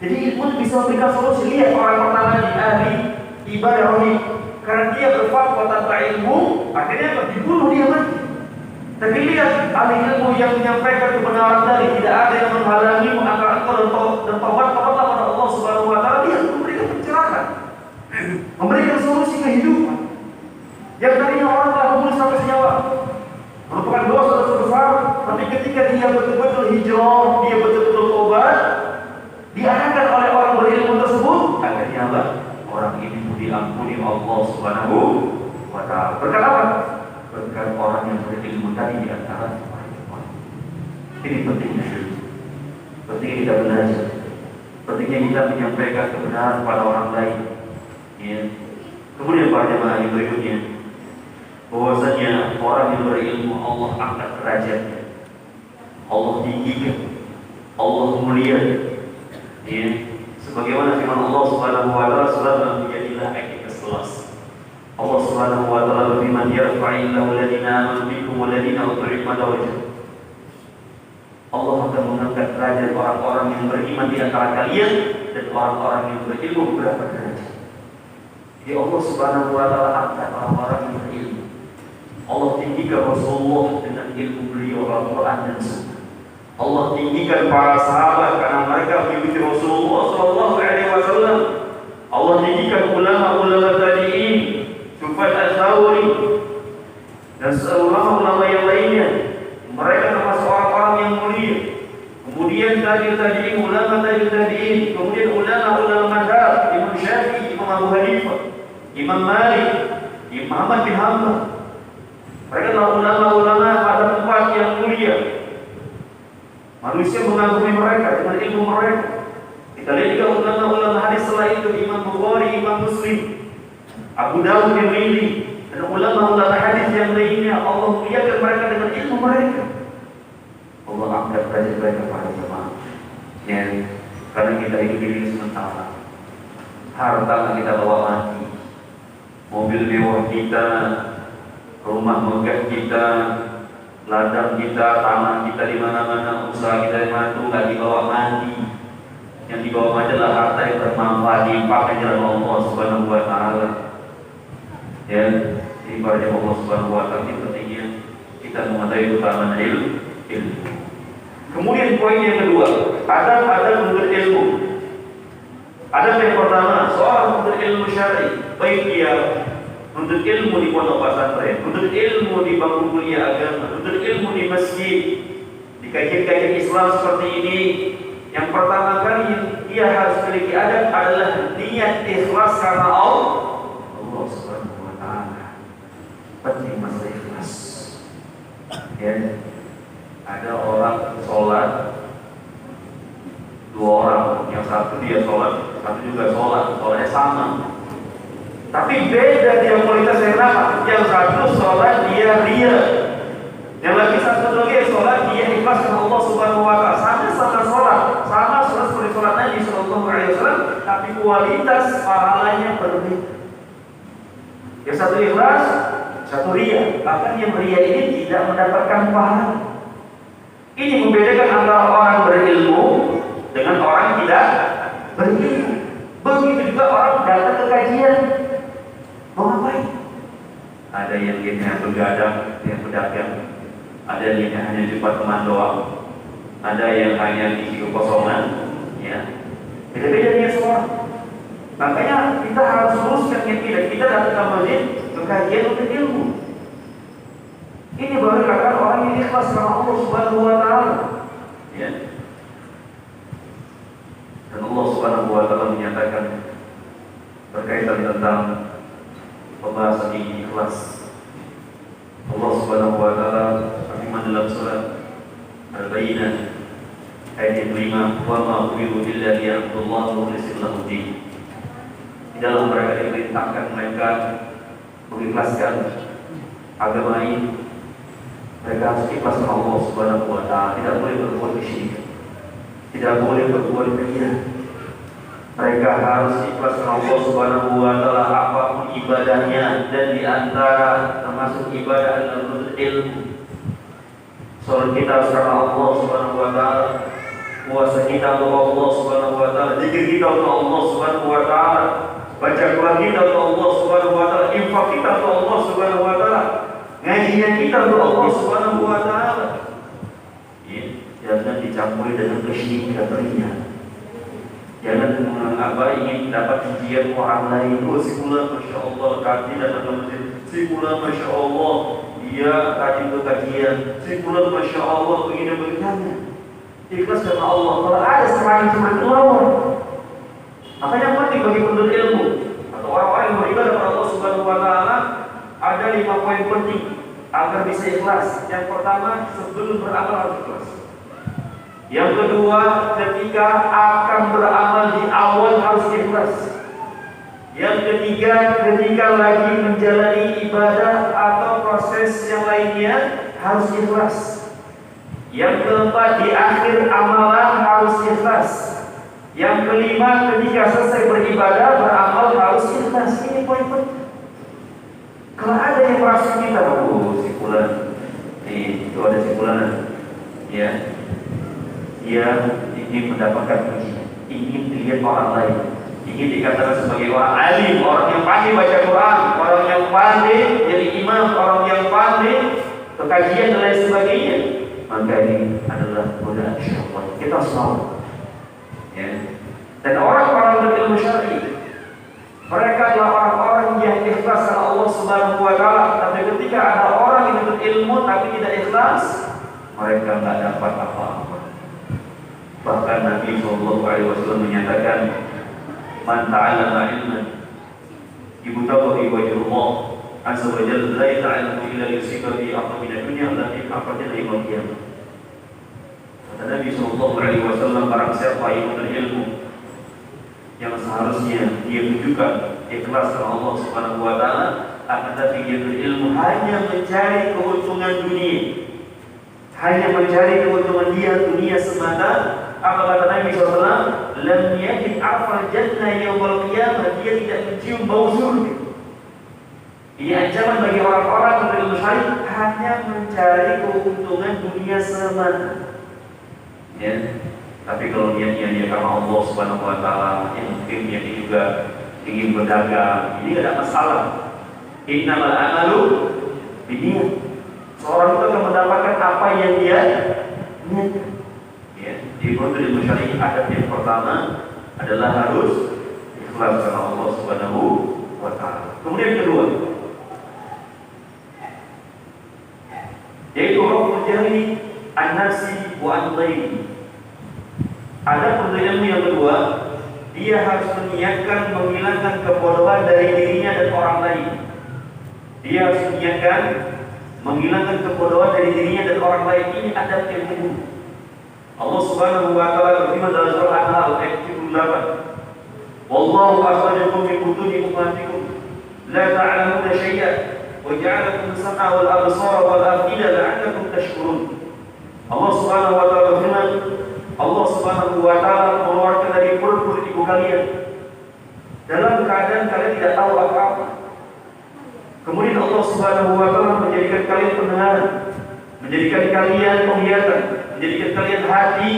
Jadi ilmu bisa memberikan solusi. Lihat orang pertama di ahli ibadah rohani, karena dia berfatwa tanpa ilmu, akhirnya dibunuh dia mati. Tapi lihat ahli ilmu yang menyampaikan kebenaran tadi, tidak ada yang menghalangi mengangkat engkau dan taubat kepada Allah Subhanahu wa Ta'ala. Dia memberikan pencerahan, memberikan solusi kehidupan. Yang tadinya orang telah membunuh sampai senyawa, merupakan dosa besar, tapi ketika dia betul-betul hijrah, dia betul-betul taubat, diarahkan oleh orang berilmu tersebut, akhirnya Allah, orang ini diampuni Allah Subhanahu wa Ta'ala. Berkat apa? Berkat orang yang berilmu tadi di antara orang. Ini pentingnya. Pentingnya kita belajar. Pentingnya kita menyampaikan kebenaran pada orang lain. Ya. Kemudian para jemaah yang berikutnya, bahwasanya orang yang berilmu Allah angkat derajatnya, Allah tinggikan, Allah muliakan. Ya. Sebagaimana firman Allah Subhanahu wa Ta'ala surat Al-Mujadilah ayat ke-11. Allah Subhanahu wa Ta'ala berfirman, "Yarfa'illahu alladziina aamanu minkum walladziina utul ilma darajat." Allah akan mengangkat derajat orang-orang yang beriman di antara kalian dan orang-orang yang berilmu beberapa derajat. Jadi Allah Subhanahu wa Ta'ala angkat orang-orang yang berilmu. Allah tinggikan Rasulullah dengan ilmu beliau Al-Quran dan Sunnah. Allah tinggikan para sahabat karena mereka mengikuti Rasulullah Sallallahu Alaihi Wasallam. Allah tinggikan ulama-ulama tabi'in, Sufyan Ats-Tsauri dan ulama-ulama yang lainnya. Mereka termasuk orang-orang yang mulia. Kemudian tabi'in, ulama tabi'in, kemudian ulama-ulama mazhab, Imam Syafi'i, Imam Abu Hanifah, Imam Malik, Imam Muhammad bin Hanbal. Mereka adalah ulama-ulama pada tempat yang mulia. Manusia mengagumi mereka dengan ilmu mereka. Kita lihat juga ulama-ulama hadis setelah itu, Imam Bukhari, Imam Muslim, Abu Dawud, Tirmidzi, dan ulama-ulama hadis yang lainnya. Allah muliakan mereka dengan ilmu mereka. Allah angkat derajat mereka pada jemaah. Ya, karena kita hidup ini sementara. Harta kita bawa mati, mobil mewah kita, rumah megah kita, ladang kita, tanah kita di mana-mana, usaha kita di mana itu nggak dibawa mati. Yang dibawa adalah harta yang bermanfaat dipakai jalan Allah Subhanahu wa Ta'ala. Ya, ini pada Allah Subhanahu wa Ta'ala pentingnya kita mengetahui keutamaan ilmu. Kemudian poin yang kedua, adab menuntut ilmu. Adab yang pertama, seorang menuntut ilmu syar'i, baik dia menuntut ilmu di pondok pesantren, menuntut ilmu di bangku kuliah agama, menuntut ilmu di masjid, di kajian-kajian Islam seperti ini. Yang pertama kali yang dia harus memiliki adab adalah niat ikhlas karena Allah Subhanahu wa Ta'ala. Penting masalah ikhlas. Ya, ada orang sholat, dua orang, yang satu dia sholat, satu juga sholatnya sama. Tapi beda dia kualitasnya. Kenapa? Yang satu sholat dia ria, yang lagi satu lagi sholat dia ikhlas karena Allah Subhanahu wa Ta'ala. Sama sholat seperti sholat Nabi Sallallahu Alaihi Wasallam, tapi kualitas pahalanya berbeda. Yang satu ikhlas, satu ria. Bahkan yang ria ini tidak mendapatkan pahala. Ini membedakan antara orang berilmu dengan orang yang tidak berilmu. Begitu juga orang datang ke kajian, mau ngapain? Ada yang hanya begadang, yang berdagang. Ada yang hanya jumpa teman doang. Ada yang hanya isi kekosongan. Ya, beda-beda niat semua. Makanya kita harus luruskan niat kita. Kita datang ke masjid kajian untuk ilmu. Ini baru katakan orang yang ikhlas karena Allah Subhanahu wa taala. Ya. Dan Allah Subhanahu wa taala menyatakan berkaitan tentang pembahasan ini ikhlas. Allah Subhanahu wa taala firman dalam surat Al-Bayyinah ayat 5, "Wa ma umiru illa liya'budullaha mukhlishina lahu-d-din." Di dalam mereka diperintahkan mereka mengikhlaskan agama ini. Mereka harus ikhlas kepada Allah Subhanahu wa taala, tidak boleh berbuat kesyirikan, tidak boleh berbuat kesyirikan. Mereka harus ikhlas kepada Allah Subhanahu wa taala apapun ibadahnya, dan di antara termasuk ibadah adalah menuntut ilmu. Salat kita harus karena Allah Subhanahu wa taala, puasa kita untuk Allah Subhanahu wa taala, zikir kita untuk Allah Subhanahu wa taala, baca Quran kita untuk Allah Subhanahu wa taala, infak kita untuk Allah Subhanahu wa taala, ngajinya kita untuk Allah Subhanahu wa taala. Ya, jangan dicampuri dengan kesyirikan ria. Jangan mengapa ingin dapat pujian orang lain. Oh, si fulan masya Allah kaji datang ke masjid. Si fulan masya Allah dia kaji ke kajian. Si fulan masya Allah begini begini. Ikhlas karena Allah. Kalau ada semakin lawan. Makanya penting bagi penuntut ilmu atau orang-orang yang beribadah kepada Allah Subhanahu wa taala, ada 5 poin penting agar bisa ikhlas. Yang pertama, sebelum beramal harus ikhlas. Yang kedua, ketika akan beramal di awal harus ikhlas. Yang ketiga, ketika lagi menjalani ibadah atau proses yang lainnya harus ikhlas. Yang keempat, di akhir amalan harus ikhlas. Yang kelima, ketika selesai beribadah beramal harus ikhlas. Ini poin penting. Kalau ada yang merasa kita, oh si fulan, itu ada si fulan, ya, dia ingin mendapatkan pujian, ingin dilihat orang lain, ingin dikatakan sebagai orang alim, orang yang pandai baca Quran, orang yang pandai jadi imam, orang yang pandai kekajian dan lain sebagainya. Maka ini adalah godaan syaitan. Kita salah. Ya. Dan orang-orang berilmu syar'i, mereka adalah orang-orang yang ikhlas karena Allah Subhanahu wa taala. Tapi ketika ada orang yang berilmu tapi tidak ikhlas, mereka tidak dapat apa-apa. Bahkan Nabi SAW menyatakan, "Man ta'allama ilman yubtaghi wajha Allah azza wa jalla la yata'allamu illa yusiba bi aqwa min ad-dunya allati aqadna ila al-qiyamah." Kata Nabi SAW, barang siapa yang berilmu yang seharusnya dia tunjukkan ikhlas karena Allah Subhanahu wa taala, akan tapi dia berilmu hanya mencari keuntungan dunia, hanya mencari keuntungan dunia semata, apa kata Nabi SAW? Lam yajid arfal jannah yaumil qiyamah, dia tidak mencium bau surga. Ini ancaman bagi orang-orang yang berilmu syar'i, hanya mencari keuntungan dunia semata. Ya. Tapi kalau niatnya dia karena Allah Subhanahu wa taala, yang mungkin niatnya juga ingin berdagang, ini tidak ada masalah. Innamal amalu binniyat. Seorang itu akan mendapatkan apa yang dia niatkan. Ya, di proses ilmu syar'i adab yang pertama adalah harus ikhlas karena Allah Subhanahu wa taala. Kemudian yang kedua, yaitu raf'ul jahli an-nafsi wa an-ghairi. Ada penuntut ilmu yang kedua, dia harus meniatkan menghilangkan kebodohan dari dirinya dan orang lain. Dia harus meniatkan menghilangkan kebodohan dari dirinya dan orang lain. Ini adab yang kedua. Allah Subhanahu wa taala berfirman dalam surah An-Nahl ayat 78, "Wallahu akhrajakum min butuni ummatikum la ta'lamuna syai'an wa ja'alakum as-sam'a wal absara wal af'idata la'allakum tashkurun." Allah Subhanahu wa taala berfirman, Allah Subhanahu wa taala mengeluarkan dari perut ibu kalian dalam keadaan kalian tidak tahu apa-apa. Kemudian Allah Subhanahu wa taala menjadikan kalian pendengar, menjadikan kalian penglihatan, menjadikan kalian hati,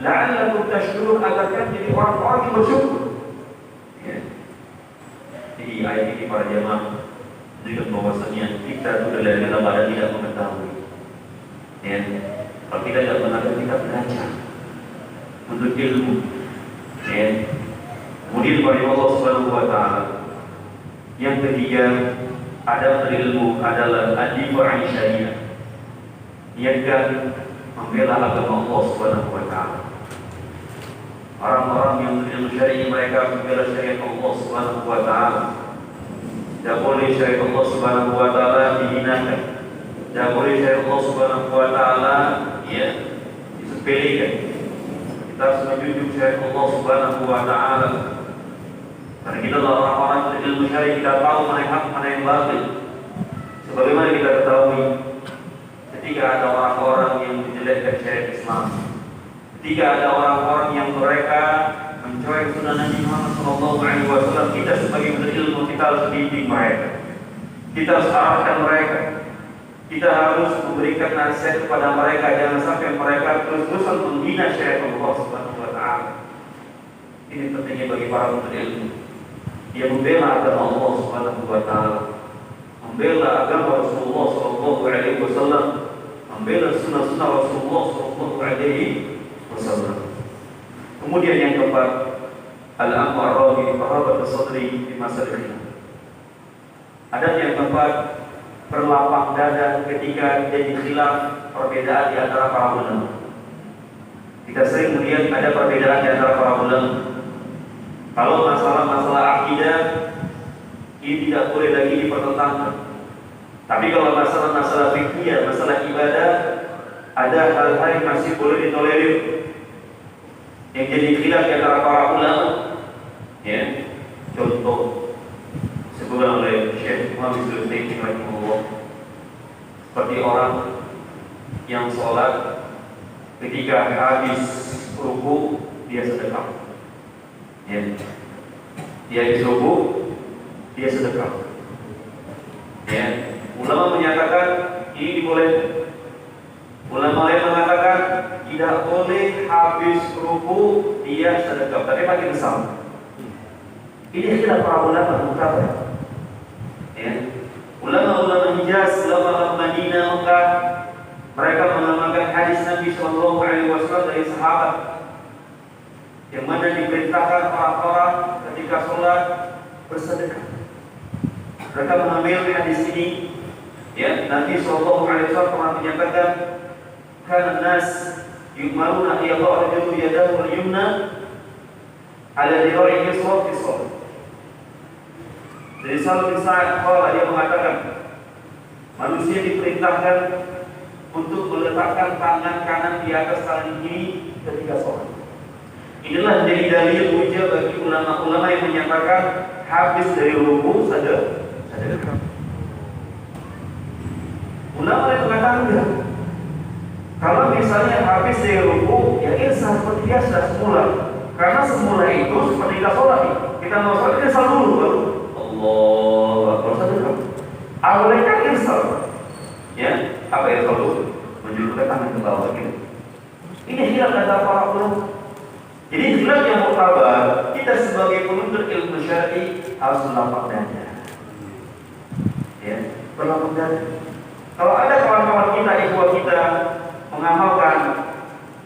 la'allakum tashkurun, agar kalian jadi orang-orang yang bersyukur. Ya. Jadi ayat ini para jemaah menunjukkan bahwasanya kita sudah dari dalam badan tidak mengetahui. Ya. Kalau kita tidak mengetahui, kita belajar untuk ilmu. Ya. Kemudian pada Allah Subhanahu wa taala. Yang ketiga, adab berilmu adalah ad-difa' syariah. Niatkan membela agama Allah Subhanahu wa taala. Orang-orang yang berilmu syar'i mereka membela syariat Allah Subhanahu wa taala. Tidak boleh syariat Allah Subhanahu wa taala dihinakan. Tidak boleh syariat Allah Subhanahu wa taala disepelekan. Kita harus menjunjung syariat Allah Subhanahu wa taala. Karena kita adalah orang-orang yang berilmu syar'i, kita tahu mana yang hak, mana yang batil. Sebagaimana kita ketahui, ketika ada orang-orang yang menjelekkan syariat Islam, ketika ada orang-orang yang mereka mencoreng sunnah Nabi Muhammad SAW, kita sebagai berilmu kita harus bimbing mereka, kita harus arahkan mereka, kita harus memberikan nasihat kepada mereka, jangan sampai mereka terus-terusan menghina syariat Allah Subhanahu wa taala. Ini pentingnya bagi para berilmu. Dia membela agama Allah Subhanahu wa taala, membela agama Rasulullah sallallahu alaihi wasallam, membela sunnah-sunnah Rasulullah sallallahu alaihi wasallam. Kemudian yang keempat, al-amru ar-rabi rahabat as-sadri di masa ini. Adab yang keempat, berlapang dada ketika jadi khilaf perbedaan di antara para ulama. Kita sering melihat ada perbedaan di antara para ulama. Kalau masalah-masalah akidah ini tidak boleh lagi dipertentangkan. Tapi kalau masalah-masalah fikih, masalah ibadah, ada hal-hal yang masih boleh ditolerir. Yang jadi khilaf di antara para ulama, ya, contoh sebutkan oleh Syekh Muhammad bin Taimiyah rahimahullah, seperti orang yang sholat ketika habis ruku dia sedekah. Ya. Dia disubuh, dia sedekah. Ya. Ulama menyatakan ini dibolehkan. Ulama lain mengatakan tidak boleh habis ruku dia sedekah, tapi pakai besar. Ini adalah para ulama mutabar. Ya. Ulama-ulama Hijaz, ulama Madinah, Mekah, mereka mengamalkan hadis Nabi Shallallahu Alaihi Wasallam dari sahabat, yang mana diperintahkan orang-orang ketika sholat bersedekah. Mereka mengambil hadis ini, ya, Nabi Shallallahu Alaihi Wasallam pernah menyatakan, "Kana nas yu'maruna yadha'u rajulu yadahu al-yumna ala dhira'ihi yusra fi shalah." Dari Sahl bin Sa'ad dia mengatakan, manusia diperintahkan untuk meletakkan tangan kanan di atas tangan kiri ketika sholat. Inilah jadi dalil hujah bagi ulama-ulama yang menyatakan habis dari ruku sedekah. Ulama yang mengatakan enggak. Kalau misalnya habis dari ruku, ya insya seperti biasa semula. Karena semula itu seperti kita sholat. Kita mau sholat kita salat dulu baru Allah Akbar sedekah. Awalnya kan insya, ya apa ya kalau menjulurkan tangan ke bawah gitu. Ini hilaf kata para ulama. Jadi khilaf yang muktabar, kita sebagai penuntut ilmu syar'i harus berlapang dada. Ya, berlapang dada. Kalau ada kawan-kawan kita, ikhwah kita mengamalkan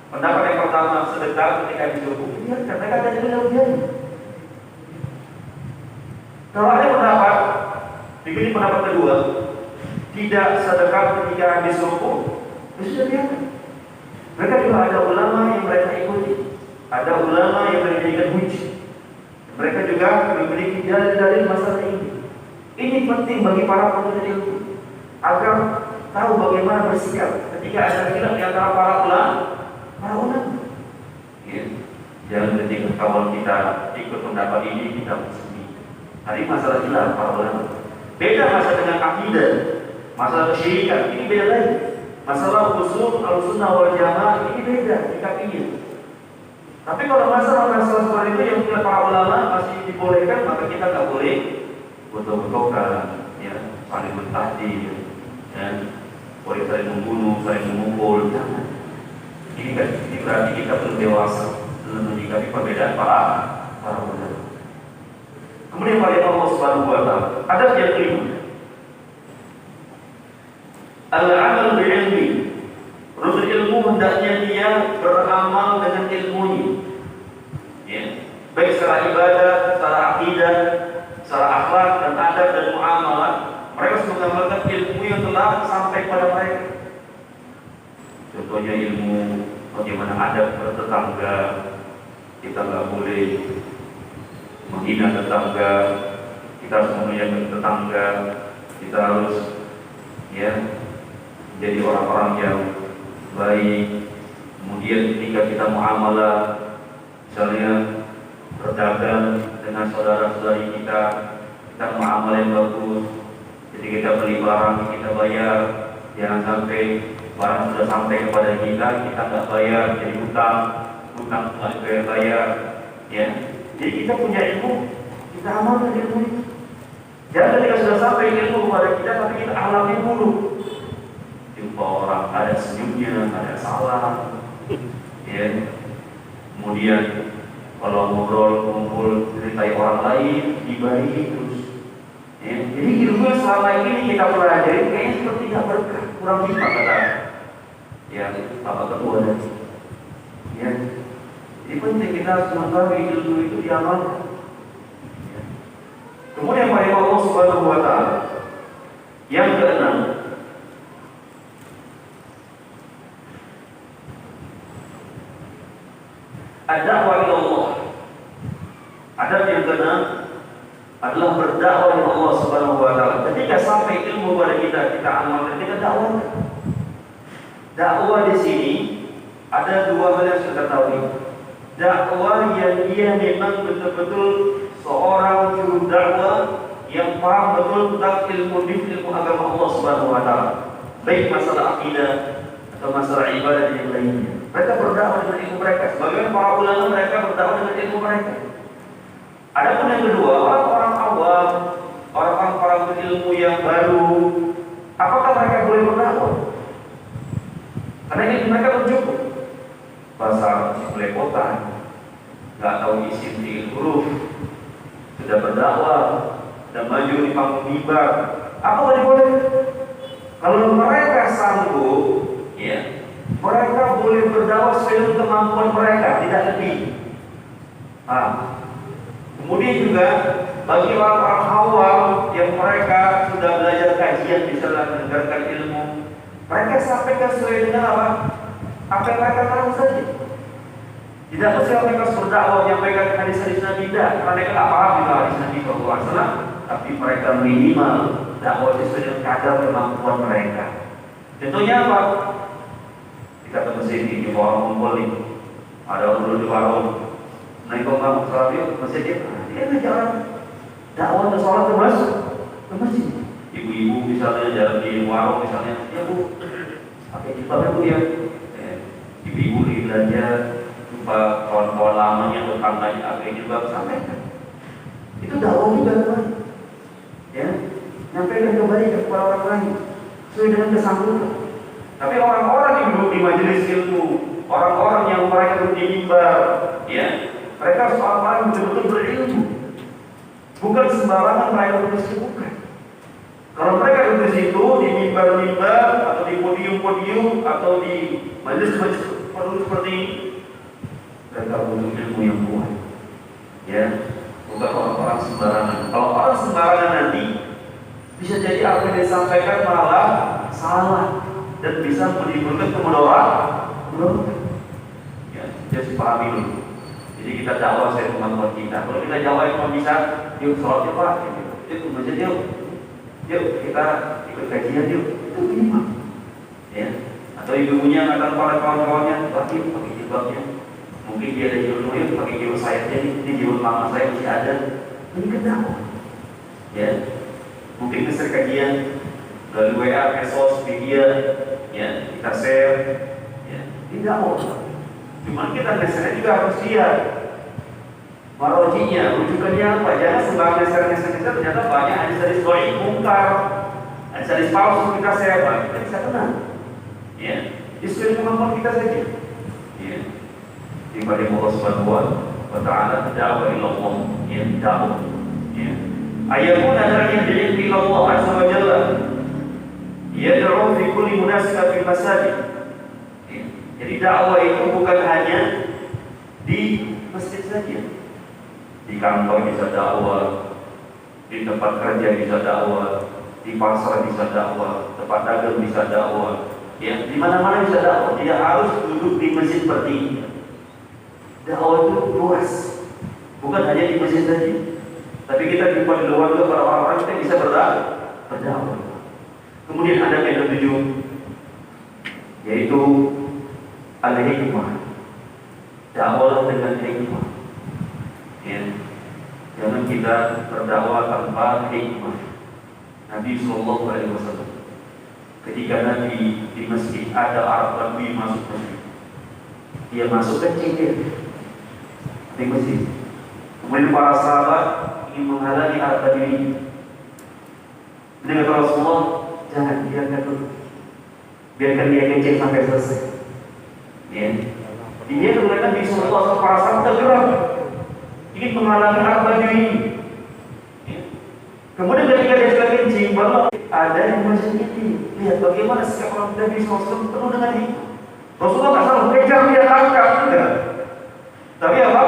pendapat yang pertama sedekah ketika disuruh, biarkan mereka ada yang biarkan. Kalau ada pendapat, begini pendapat kedua, tidak sedekah ketika disuruh, sudah biarkan. Mereka juga ada ulama yang mereka ikuti. Ada ulama yang menjadikan hujjah. Mereka juga memiliki dalil-dalil masalah ini. Ini penting bagi para penuntut ilmu agar tahu bagaimana bersikap ketika ada khilaf di antara para ulama. Ya. Jangan ketika kawan kita ikut pendapat ini kita bersemi. Hari masalah khilaf para ulama. Beda masalah dengan akidah, masalah kesyirikan ini beda lagi. Masalah usul al-sunnah wal jamaah ini beda sikapnya. Tapi kalau masalah-masalah seperti itu yang kita para ulama masih dibolehkan, maka kita tak boleh betul-betulkan, ya, saling mentahdir, ya, boleh saling membunuh, saling memukul, jangan. Ini berarti kita belum dewasa dalam menyikapi perbedaan para ulama. Kemudian pada Allah Subhanahu wa taala, adab yang kelima, al-amal bil-ilmi. Penuntut ilmu hendaknya dia beramal dengan ilmunya. Ya. baik secara ibadah, secara akidah, secara akhlak dan adab dan muamalah. Mereka harus mengamalkan ilmu yang telah sampai pada mereka. Contohnya ilmu bagaimana adab bertetangga. Kita nggak boleh menghina tetangga, kita harus memuliakan tetangga, kita harus jadi orang-orang yang baik. Kemudian ketika kita muamalah, misalnya berdagang dengan saudara-saudari kita muamalah yang bagus. Jadi kita beli barang, kita bayar, jangan sampai barang sudah sampai kepada kita nggak bayar, jadi hutang nggak bayar. Jadi kita punya ilmu, kita amalkan ilmu itu. Jangan ketika sudah sampai ilmu kepada kita, tapi kita alami dulu. Jumpa orang, ada senyumnya, ada salam. Kemudian kalau ngobrol, ceritai orang lain, dibagi terus. Jadi ilmu yang selama ini kita pelajari kayaknya seperti tidak berkah, kurang hikmah kata Bapak Ketua tadi. Jadi penting kita harus mengetahui ilmu itu diamalkan. Kemudian pada Allah Subhanahu wa Ta'ala yang keenam, ad-da'wah ila Allah. Adab yang keenam adalah berdakwah kepada Allah Subhanahu wa Ta'ala. Ketika sampai ilmu kepada kita amalkan, kita dakwahkan. Dakwah di sini ada dua hal yang kita tahu. Dakwah yang dia memang betul-betul seorang juru dakwah yang paham betul tentang ilmu agama Allah Subhanahu wa Ta'ala, baik masalah akidah atau masalah ibadah yang lainnya. Mereka berdakwah dengan ilmu mereka. Sebagaimana para ulama mereka berdakwah dengan ilmu mereka. Adapun yang kedua, orang-orang awam, orang-orang berilmu yang baru, apakah mereka boleh berdakwah? Karena ini mereka bercukup bahasa belepotan, nggak tahu isi huruf, sudah berdakwah dan maju di panggung mimbar. Apa boleh? Kalau mereka sanggup, mereka boleh berdakwah sesuai kemampuan mereka, tidak lebih. Kemudian juga bagi orang-orang awam yang mereka sudah belajar kajian, misalnya mendengarkan ilmu, mereka sampaikan sesuai dengan apa yang mereka tahu saja. Tidak mesti mereka berdakwah menyampaikan hadis-hadis Nabi, tidak, karena mereka tak paham juga hadis Nabi SAW, tapi mereka minimal dakwah sesuai dengan kadar kemampuan mereka. Contohnya apa? Kita ke masjid di warung kumpul nih, ada orang dulu di warung, naik kamu sholat yuk masjid dia ngajaran dakwah dan sholat ke masjid. Ibu-ibu misalnya jalan di warung misalnya, bu pakai jilbab bu ibu-ibu lagi belanja, jumpa kawan-kawan lamanya atau tetangganya pakai jilbab, sampaikan. Itu dakwah juga teman. Nyampaikan kembali kepada orang lain sesuai dengan kesanggupan. Tapi orang-orang yang duduk di majelis ilmu, orang-orang yang mereka duduk di mimbar, mereka harus orang-orang betul-betul berilmu. Bukan sembarangan mereka duduk, bukan. Kalau mereka duduk di situ, di mimbar-mimbar atau di podium-podium atau di majelis-majelis seperti ini, mereka butuh ilmu yang kuat. Bukan orang-orang sembarangan. Kalau orang sembarangan nanti bisa jadi apa yang disampaikan malah salah dan bisa menimbulkan kemudaratan. Jadi pahami dulu. Jadi kita dakwah sesuai kemampuan kita. Kalau kita jawab cuma bisa, yuk sholat yuk pak, yuk masjid yuk kita ikut kajian yuk, itu minimal. Atau ibunya ngatakan pada kawan-kawannya, pakai jilbabnya. Mungkin dia ada jilbab, yuk pakai jilbab sayapnya ini jilbab mama saya masih ada. Ini kan dakwah. Mungkin besar kajian dari WA, medsos, media, kita share, tidak mau. Cuma kita share juga harus lihat marojinya, rujukannya apa. Jangan sebagai share kita ternyata banyak hadis-hadis dhaif, mungkar, hadis-hadis palsu kita share, kita bisa tenang. Sesuai kemampuan kita saja. Daripada Allah Subhanahu wa Ta'ala dakwah ila Allah, dakwah. Ayatun adalah yang diilmi Allah Azza wa Jalla. Yad'u fi kulli munasabatin masajid. Jadi dakwah itu bukan hanya di masjid saja. Di kantor bisa dakwah, di tempat kerja bisa dakwah, di pasar bisa dakwah, tempat dagang bisa dakwah, ya di mana-mana bisa dakwah. Tidak harus duduk di masjid seperti ini. Dakwah itu luas, bukan hanya di masjid saja, tapi kita jumpa di luar juga para orang-orang kita bisa berdakwah. Kemudian ada yang ketujuh, yaitu al-hikmah, dakwah dengan hikmah. Ya. Jangan kita berdakwah tanpa hikmah. Nabi SAW ketika Nabi di masjid ada Arab Badui masuk masjid, dia masuk ke cingkir di masjid. Kemudian para sahabat ingin menghalangi Arab Badui ini. Dengan Rasulullah, jangan, biarkan dulu, biarkan dia kencing sampai selesai. Ya. Dia kemudian Nabi SAW para sahabat tergerak ingin menghalangi Arab Badui ini. Kemudian ketika dia sudah kencing, baru ada yang masih ini. Lihat bagaimana sikap orang Nabi SAW penuh dengan hikmah. Rasulullah tak salah kejar dia tangkap, tidak. Tapi apa?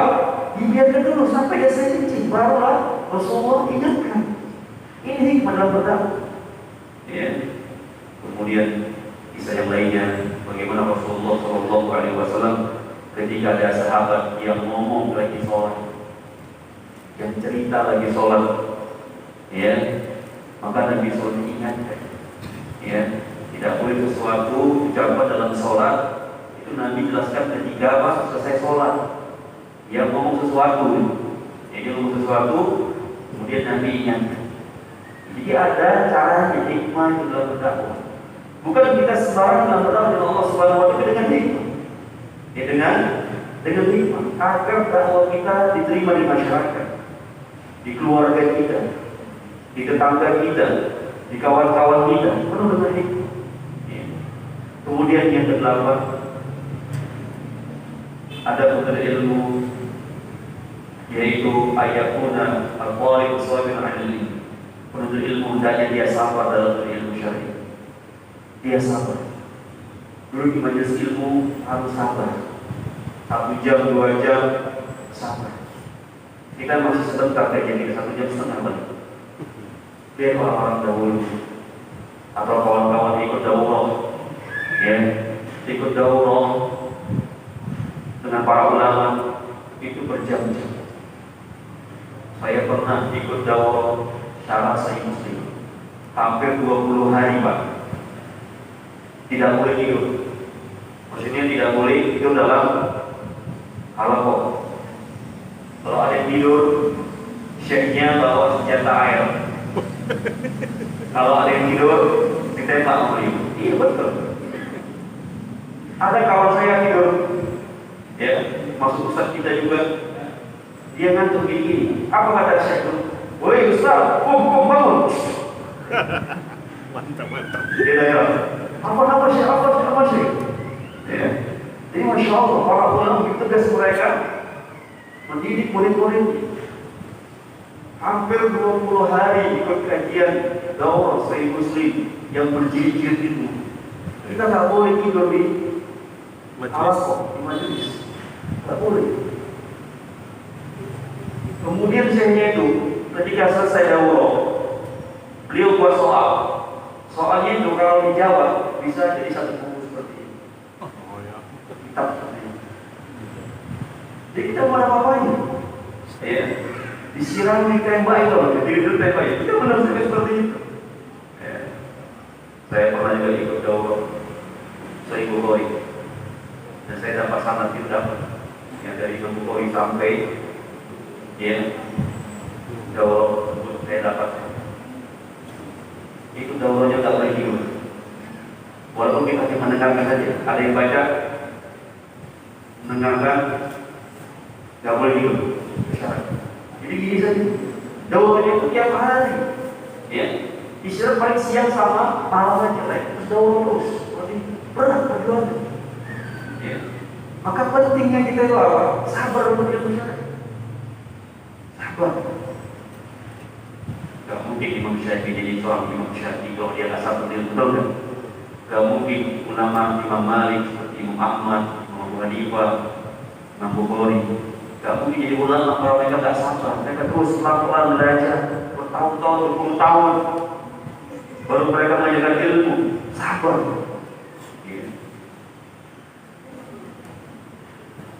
Dibiarkan dulu sampai dia selesai kencing, barulah Rasulullah ingatkan. Ini hikmah dalam berdakwah. Ya. Kemudian kisah yang lainnya, bagaimana Rasulullah SAW ketika ada sahabat yang ngomong lagi sholat, yang cerita lagi sholat, ya, maka Nabi SAW ingatkan, ya, tidak boleh sesuatu ucapan dalam sholat itu Nabi jelaskan ketika apa selesai sholat. Dia ngomong sesuatu, dia ngomong sesuatu, kemudian Nabi ingatkan. Jadi ada caranya hikmah itu dalam berdakwah. Bukan kita sembarang dalam berdakwah dengan Allah Subhanahu Wa Taala dengan hikmah, ya dengan hikmah agar dakwah kita diterima di masyarakat, di keluarga kita, di tetangga kita, di kawan-kawan kita, penuh dengan hikmah. Ya. Kemudian yang ke-8, ada penuntut ilmu, yaitu ayakuna al-qalib sabir al-ilm. Penuntut ilmu hendaknya dia sabar dalam ilmu syar'i. Dia sabar. Dulu di majelis ilmu harus sabar. 1 jam, 2 jam, sabar. Kita masih sebentar saja, 1 jam setengah balik. Lihat orang-orang dahulu atau kawan-kawan ikut daurah, ya, ikut daurah dengan para ulama itu berjam-jam. Saya pernah ikut daurah Syarah Sahih Muslim hampir 20 hari, Pak. Tidak boleh tidur. Maksudnya tidak boleh tidur dalam halaqah. Kalau ada yang tidur, syekhnya bawa senjata air. Kalau ada yang tidur, ditembak sama ibu. Iya betul. Ada kawan saya tidur, ya, masuk ustaz kita juga, dia ngantuk gini. Apa kata syekh? Woi ustaz, bangun. Mantap. Dia tanya, apa syekh? Ya. Jadi masya Allah, para ulama begitu tegas mereka mendidik murid-murid. Hampir 20 hari ikut kajian daurah Sahih Muslim yang berjilid-jilid itu. Kita nggak boleh tidur di majelis, nggak boleh. Kemudian syekhnya itu ketika selesai daurah, beliau buat soal. Soalnya itu kalau dijawab bisa jadi satu buku seperti ini. Kitab seperti ini. Jadi kita mau apa-apain? Ya. Disiram di tembak itu, ditidur tembak itu. Kita benar seperti itu. Ya. Saya pernah juga ikut daurah Sahih Bukhari, dan saya dapat sanad itu yang dari Bukhari sampai, ya, daurah tersebut saya dapat. Itu daurahnya tak boleh tidur. Walaupun kita hanya mendengarkan saja, ada yang baca, mendengarkan, tak boleh tidur. Jadi gini saja, daurahnya itu tiap hari, ya. Istirahat paling siang sama malam aja, terus daurah terus, berarti berat perjuangan. Ya. Maka pentingnya kita itu apa? Sabar untuk ilmu syar'i. Sabar. Gak mungkin Imam Syafi'i jadi seorang Imam Syafi'i kalau dia nggak sabar ilmu, betul kan? Gak mungkin ulama Imam Malik seperti Imam Ahmad, Imam Abu Hanifah, Imam Bukhari Gak mungkin jadi ulama kalau mereka gak sabar. Mereka terus pelan-pelan belajar bertahun-tahun, 20 tahun, baru mereka mengajarkan ilmu. Sabar. Ya.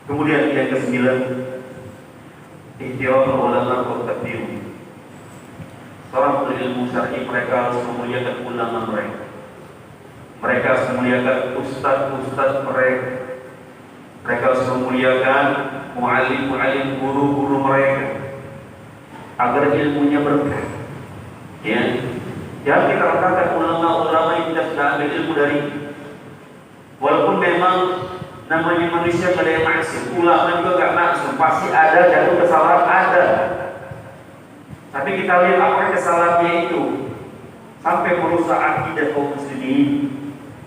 Kemudian yang ke-9, ihtiram ulama wa takdir. Seorang berilmu syar'i mereka harus memuliakan ulama mereka. Mereka harus memuliakan ustaz-ustaz mereka. Mereka harus memuliakan muallim-muallim, guru-guru mereka, agar ilmunya berkah. Ya, jangan kita katakan ulama-ulama yang tidak sudah ambil ilmu dari, walaupun memang namanya manusia nggak ada yang maksud, ulama juga nggak maksud, pasti ada jatuh kesalahan, ada. Tapi kita lihat apa kesalahannya itu sampai merusak akidah kaum muslimin.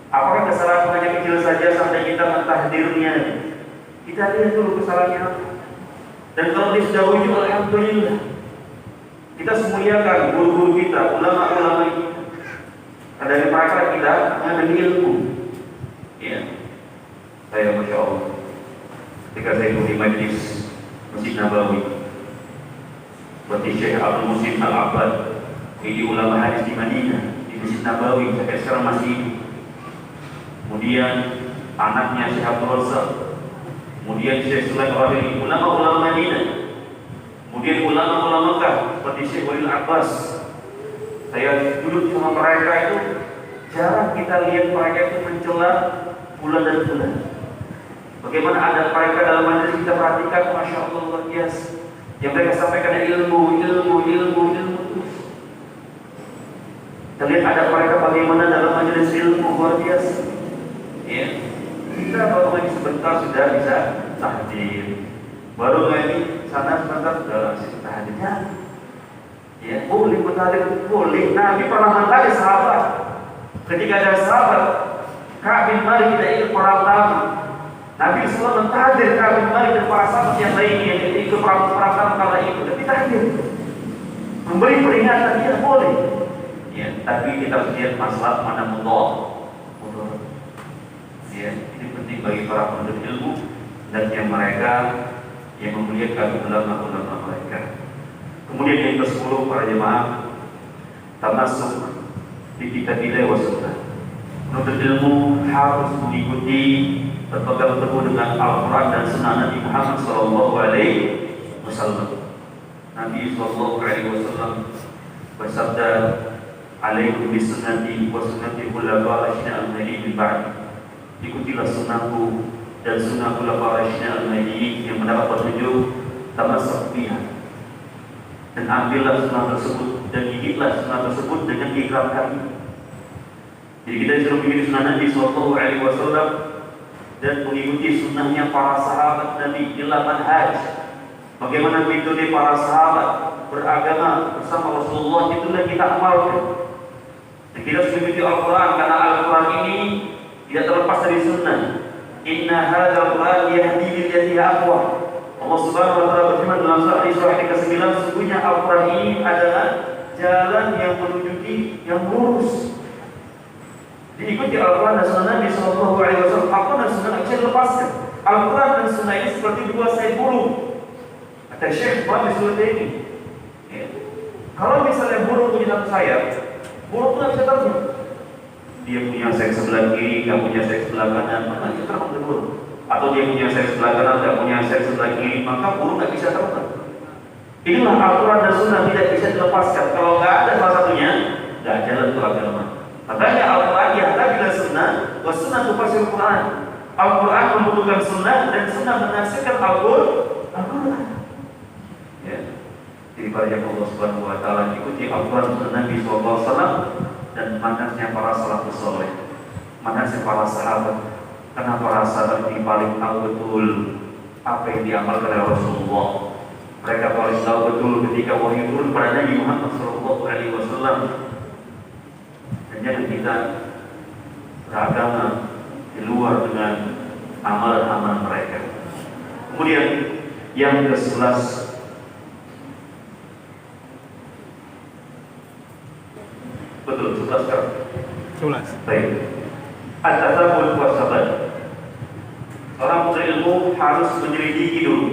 Apakah kesalahan hanya kecil saja sampai kita mentahdirnya? Kita lihat dulu kesalahannya apa. Dan kalau dia sudah wujud, alhamdulillah. Kita semuliakan guru-guru kita, ulama-ulama kita. Dari mereka kita mengambil ilmu. Ya, saya Masya Allah, ketika saya di majlis Masjid Nabawi, seperti Syekh Abdul Muhsin Al-Abbad, ini ulama hadis di Madinah, di Masjid Nabawi, sampai sekarang masih hidup. Kemudian anaknya Syekh Abdul Razak, kemudian Syekh Sulaiman, ulama-ulama Madinah, kemudian ulama-ulama Mekah seperti Syekh Walid Abbas. Saya duduk sama mereka itu, jarang kita lihat mereka itu mencela bulan dan bulan. Bagaimana ada mereka dalam majlis kita perhatikan, Masya Allah luar biasa. Yang mereka sampaikan ilmu terus. Kita lihat ada mereka bagaimana dalam majlis ilmu luar biasa. Ya, kita baru lagi sebentar sudah bisa tahdir. Baru lagi sana sebentar sudah bisa tahdirnya. Ya, boleh bertahdir, boleh. Nabi pernah mentahdir sahabat. Ketika ada sahabat Ka'ab bin Malik tidak ikut perang Tabuk, Nabi SAW mentahdir Ka'ab bin Malik dan para sahabat yang lainnya yang ikut perang Tabuk kala itu. Tapi tahdir, memberi peringatan, ya boleh. Ya, tapi kita harus lihat masalah mana mudah. Ya, ini penting bagi para penuntut ilmu dan yang mereka yang memuliakan ulama-ulama mereka. Kemudian yang ke-10 para jemaah, tamasuk di kitabillah wa sunnah. Penuntut ilmu harus mengikuti, berpegang teguh dengan Al-Quran dan Sunnah Nabi Muhammad SAW. Nabi SAW bersabda, "Alaikum bisunnati wa sunnati khulafa'ir rasyidin al-mahdiyyin min ba'di." Ikutilah sunnahku dan sunnah khulafa'ir rasyidin al-mahdiyyin yang mendapat petunjuk, tamasuk biha. Dan ambillah sunnah tersebut dan gigitlah sunnah tersebut dengan ikhram kami. Jadi kita disuruh mengikuti sunnah Nabi SAW dan mengikuti sunnahnya para sahabat Nabi ila manhaj. Bagaimana metode para sahabat beragama bersama Rasulullah, itulah kita amalkan. Dan kita harus mengikuti Al-Quran karena Al-Quran ini tidak terlepas dari sunnah. Inna hadzal Quran yahdi lillati hiya aqwam. Allah Subhanahu wa taala berfirman dalam surah Al-Isra ayat ke-9, sesungguhnya Al-Quran ini adalah jalan yang menuju yang lurus. Diikuti Al-Quran dan Sunnah Nabi SAW. Al-Quran dan Sunnah bisa dilepaskan. Al-Quran dan Sunnah ini seperti dua sayap burung. Kata Syekh Muhammad ini. Ya. Kalau misalnya burung punya satu sayap, burung itu bisa terbang. Dia punya sayap sebelah kiri, nggak punya sayap sebelah kanan, maka dia terbang ke burung. Atau dia punya sayap sebelah kanan, nggak punya sayap sebelah kiri, maka burung nggak bisa terbang. Inilah Al-Quran dan Sunnah tidak bisa dilepaskan. Kalau nggak ada salah satunya, nggak jalan ke agama. Makanya Al-Quran yahdi ila sunnah, wa sunnah tufasir Al-Quran. Al-Quran membutuhkan sunnah dan sunnah menafsirkan Al-Quran. Ya. Jadi para jemaah Allah Subhanahu wa taala, ikuti Al-Quran sunnah Nabi SAW dan manhajnya para salafus saleh, manhajnya para sahabat. Karena para sahabat ini paling tahu betul apa yang diamalkan oleh Rasulullah. Mereka paling tahu betul ketika wahyu turun pada Nabi Muhammad SAW. Dan jangan kita beragama di luar dengan amalan-amalan mereka. Kemudian yang ke-11, betul 11 kan? 11. Baik. At-tasabbur wa sabar. Orang berilmu harus menyelidiki dulu.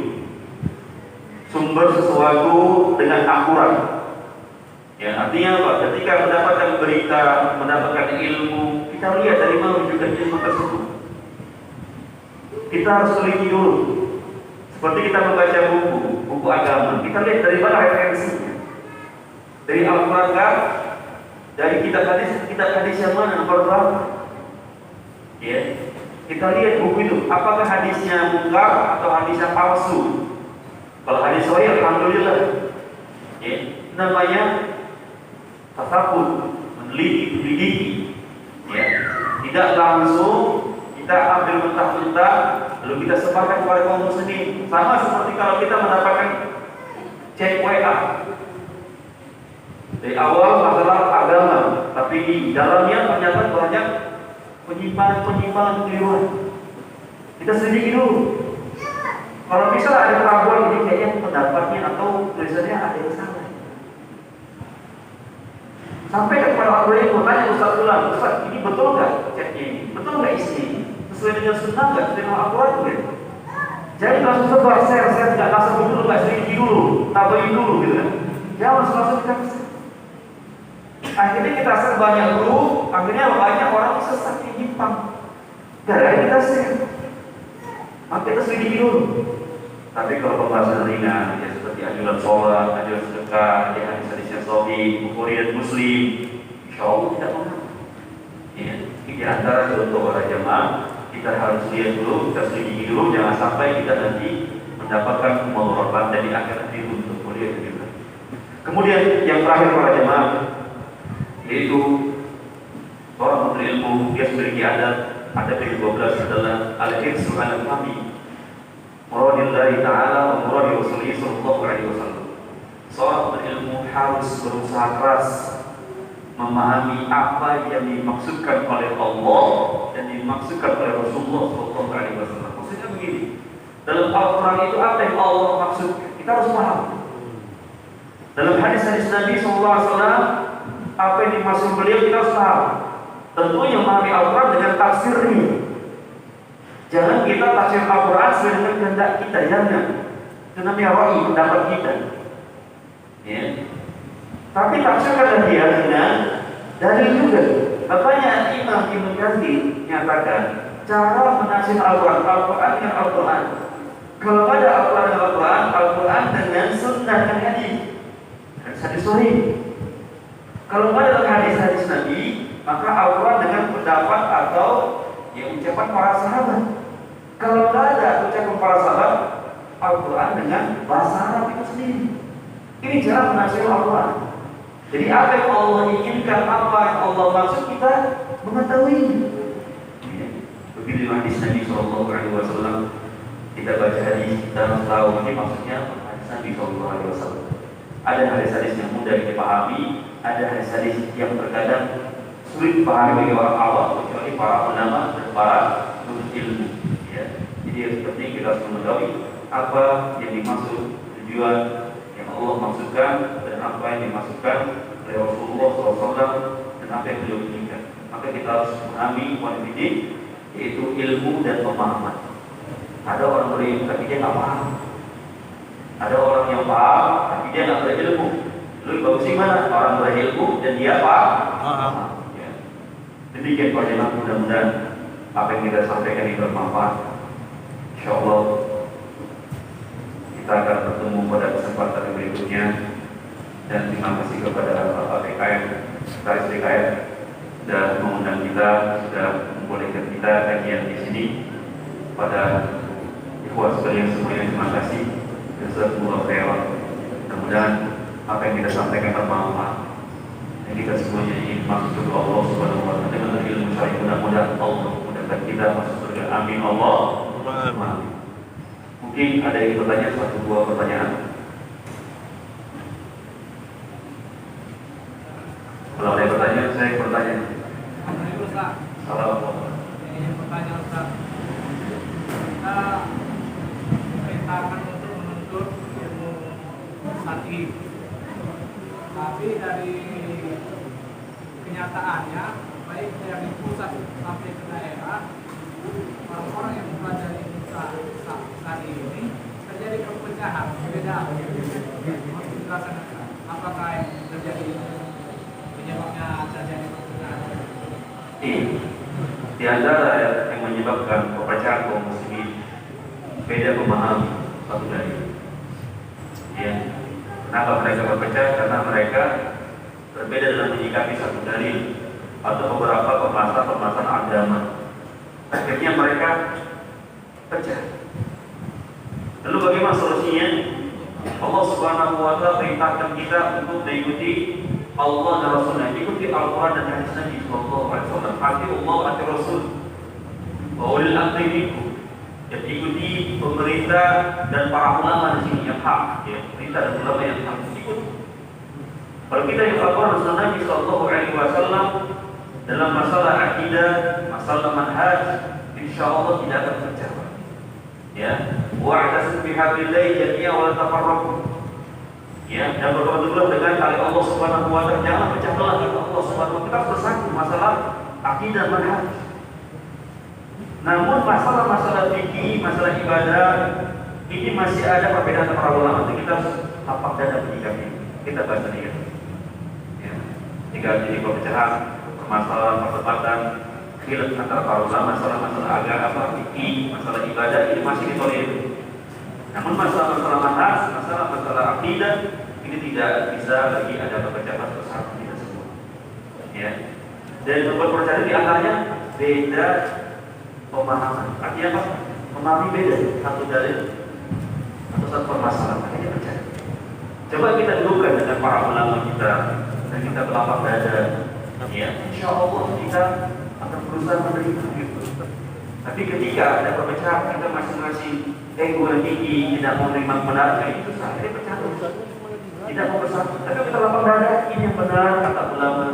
sumber sesuatu dengan akurat. Ya, artinya apa? Ketika mendapatkan berita, mendapatkan ilmu, kita lihat dari mana rujukan ilmu tersebut. Kita harus teliti dulu. Seperti kita membaca buku agama, kita lihat dari mana referensinya. Dari Al-Quran kan? Dari kitab hadis yang mana nomor berapa? Ya, kita lihat buku itu, apakah hadisnya mungkar atau hadisnya palsu. Kalau hadis sahih, alhamdulillah. Ya, namanya tasawuf, meneliti, ya, tidak langsung kita ambil mentah-mentah lalu kita sebarkan kepada kaum muslimin. Sama seperti kalau kita mendapatkan chat WA dari awal masalah agama, tapi di dalamnya ternyata banyak penyimpangan keliruan. Kita selidiki dulu. Kalau misalnya ada keraguan, ini kayaknya pendapatnya atau tulisannya ada yang salah. Sampai kepada orang yang bertanya Ustaz ulang, Ustaz ini betul nggak chatnya ini? Betul nggak isinya? Sesuai dengan sunnah nggak? Sesuai dengan Al-Quran nggak? Jadi langsung sebar share nggak langsung dulu, nggak selidiki dulu, tabain dulu gitu kan? Jangan langsung kita share. Akhirnya kita share banyak grup, akhirnya banyak orang sesat yang nyimpang. Gara-gara kita share, maka kita selidiki dulu. Tapi kalau pembahasan ringan, ya seperti anjuran sholat, anjuran sedekah, ya hadis-hadisnya sahih, Bukhari dan Muslim, insya Allah tidak mengapa. Ya, di antara contoh para jamaah, kita harus lihat dulu, kita selidiki dulu, jangan sampai kita nanti mendapatkan kemudaratan dan di akhir nanti untuk kuliah juga. Kemudian yang terakhir para jamaah, yaitu seorang penuntut ilmu, dia memiliki adab yang 12 adalah al-hirsu ala fahmi muradillahi ta'ala wa muradi Rasulullah sallallahu alaihi wasallam. Seorang berilmu harus berusaha keras memahami apa yang dimaksudkan oleh Allah dan dimaksudkan oleh Rasulullah sallallahu alaihi wasallam. Maksudnya begini, dalam Al-Quran itu apa yang Allah maksudkan, kita harus paham. Dalam hadis-hadis Nabi sallallahu alaihi wasallam apa yang dimaksud beliau kita harus paham. Tentunya memahami Al-Quran dengan tafsirnya. Jangan kita tafsir Al-Quran sesuai dengan kehendak kita, jangan. Itu namanya ra'i, pendapat kita. Ya. Tapi tafsirkan dia dengan dalil juga. Makanya Imam Ibnu Katsir menyatakan cara menafsir Al-Quran dengan Al-Quran. Kalau ada Al-Quran dengan Al-Quran, Al-Quran dengan sunnah dan hadis. Hadis sahih. Kalau ada hadis-hadis Nabi, maka Al-Quran dengan pendapat atau ucapan para sahabat. Kalau tidak ada ucapan para sahabat, Al-Quran dengan bahasa Arab itu sendiri. Ini cara menafsir Al-Quran. Jadi apa yang Allah inginkan, apa yang Allah maksud, kita mengetahui. Begitu hadis Nabi Sallallahu Alaihi Wasallam, kita baca hadis, kita harus tahu ini maksudnya hadis Nabi Sallallahu Alaihi Wasallam. Ada hadis-hadis yang mudah dipahami, ada hadis-hadis yang terkadang sulit dipahami bagi orang awam, kecuali para ulama dan para penuntut ilmu. Ya. Jadi seperti kita harus mengetahui apa yang dimaksud, tujuan yang Allah maksudkan dan apa yang dimaksudkan oleh Rasulullah SAW dan apa yang beliau inginkan. Maka kita harus memahami konflik, yaitu ilmu dan pemahaman. Ada orang berilmu tapi dia nggak paham. Ada orang yang paham tapi dia nggak berilmu. Lebih bagus mana orang berilmu dan dia paham. Demikian Pak Jemaah, mudah-mudahan apa yang kita sampaikan ini bermanfaat. InsyaAllah kita akan bertemu pada kesempatan berikutnya. Dan terima kasih kepada Bapak BKM, Sekretaris BKM sudah mengundang kita, sudah membolehkan kita kajian di sini. Pada ikhwah sekalian semuanya terima kasih. Jazakumullah khairan. Mudah-mudahan apa yang kita sampaikan bermanfaat. Dan kita semuanya ingin masuk surga Allah Subhanahu wa taala dengan ilmu syar'i. Mudah-mudahan Allah mudahkan kita masuk surga. Amin Allah. Amin. Mungkin ada yang bertanya, satu dua pertanyaan. Kalau ada yang bertanya, saya bertanya. Assalamualaikum. Pertanyaan Ustaz. Kita perintahkan untuk menuntut ilmu syar'i. Tapi dari kenyataannya, baik dari pusat sampai ke daerah, orang-orang yang mempelajari ilmu syar'i ini terjadi perpecahan, beda. Mau dijelaskan apakah yang terjadi penyebabnya terjadi perpecahan? Di antara yang menyebabkan perpecahan kaum muslimin beda pemahaman satu dalil. Ya. Kenapa mereka berpecah? Karena mereka berbeda dalam menyikapi satu dalil atau beberapa permasalahan agama. Akhirnya mereka pecah. Lalu bagaimana solusinya? Allah Subhanahu wa taala perintahkan kita untuk mengikuti Allah dan Rasulnya, ikuti Al-Quran dan hadis Nabi Sallallahu Alaihi Wasallam. Ati Allah, ati Rasul. Wa ulil amri minkum. Jadi ikuti pemerintah dan para ulama di sini yang hak, ya, pemerintah dan ulama yang hak ikut. Kalau kita ikut Al-Quran dan Sunnah Nabi Sallallahu Alaihi Wasallam dalam masalah akidah, masalah manhaj, insya Allah tidak akan pecah. Ya, wa'tasimu bihablillahi jami'an wa la tafarraqu. Ya, dan berpegang dengan tali Allah Subhanahu wa taala, jangan pecah belah dengan Allah Subhanahu wa taala. Kita bersatu masalah akidah manhaj. Namun masalah-masalah fikih, masalah ibadah ini masih ada perbedaan para ulama. Jadi kita harus tapak dada menyikapi. Kita bahas ini. Ya. Jika jadi perpecahan, permasalahan, perdebatan, khilaf antara para ulama, masalah-masalah agama, fikih, masalah ibadah ini masih ditolerir. Namun masalah-masalah manhaj, masalah-masalah akidah ini tidak bisa lagi ada perpecahan bersama kita semua. Ya. Dan beberapa perpecahan di antaranya beda pemahaman. Artinya apa? Memahami beda satu dalil atau satu permasalahan. Akhirnya pecah. Coba kita dudukkan dengan para ulama kita dan kita berlapang dada. Ya, insya Allah kita akan berusaha menerima. Tapi ketika ada perpecahan, kita masing-masing ego yang tinggi, tidak mau menerima kebenaran, itu susah. Ini pecah terus. Tidak mau bersatu. Tapi kita lapang dada, ini yang benar kata ulama,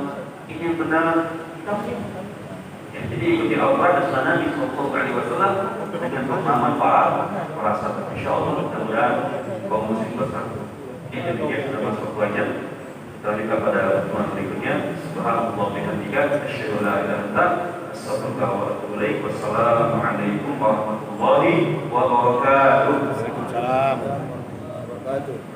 ini yang benar kita mesti. Jadi ikuti Al-Quran dan Sunnah Nabi Sallallahu Alaihi Wasallam dengan pemahaman para sahabat. Insya Allah mudah-mudahan kaum muslim bersatu. Ini demikian sudah masuk wajah. Kita pada pertemuan berikutnya. Subhanallah wa bihamdika, asyhadu an la ilaha illa anta, astaghfiruka wa atubu ilaik. Wassalamualaikum warahmatullahi wabarakatuh. Waalaikumsalam warahmatullahi wabarakatuh.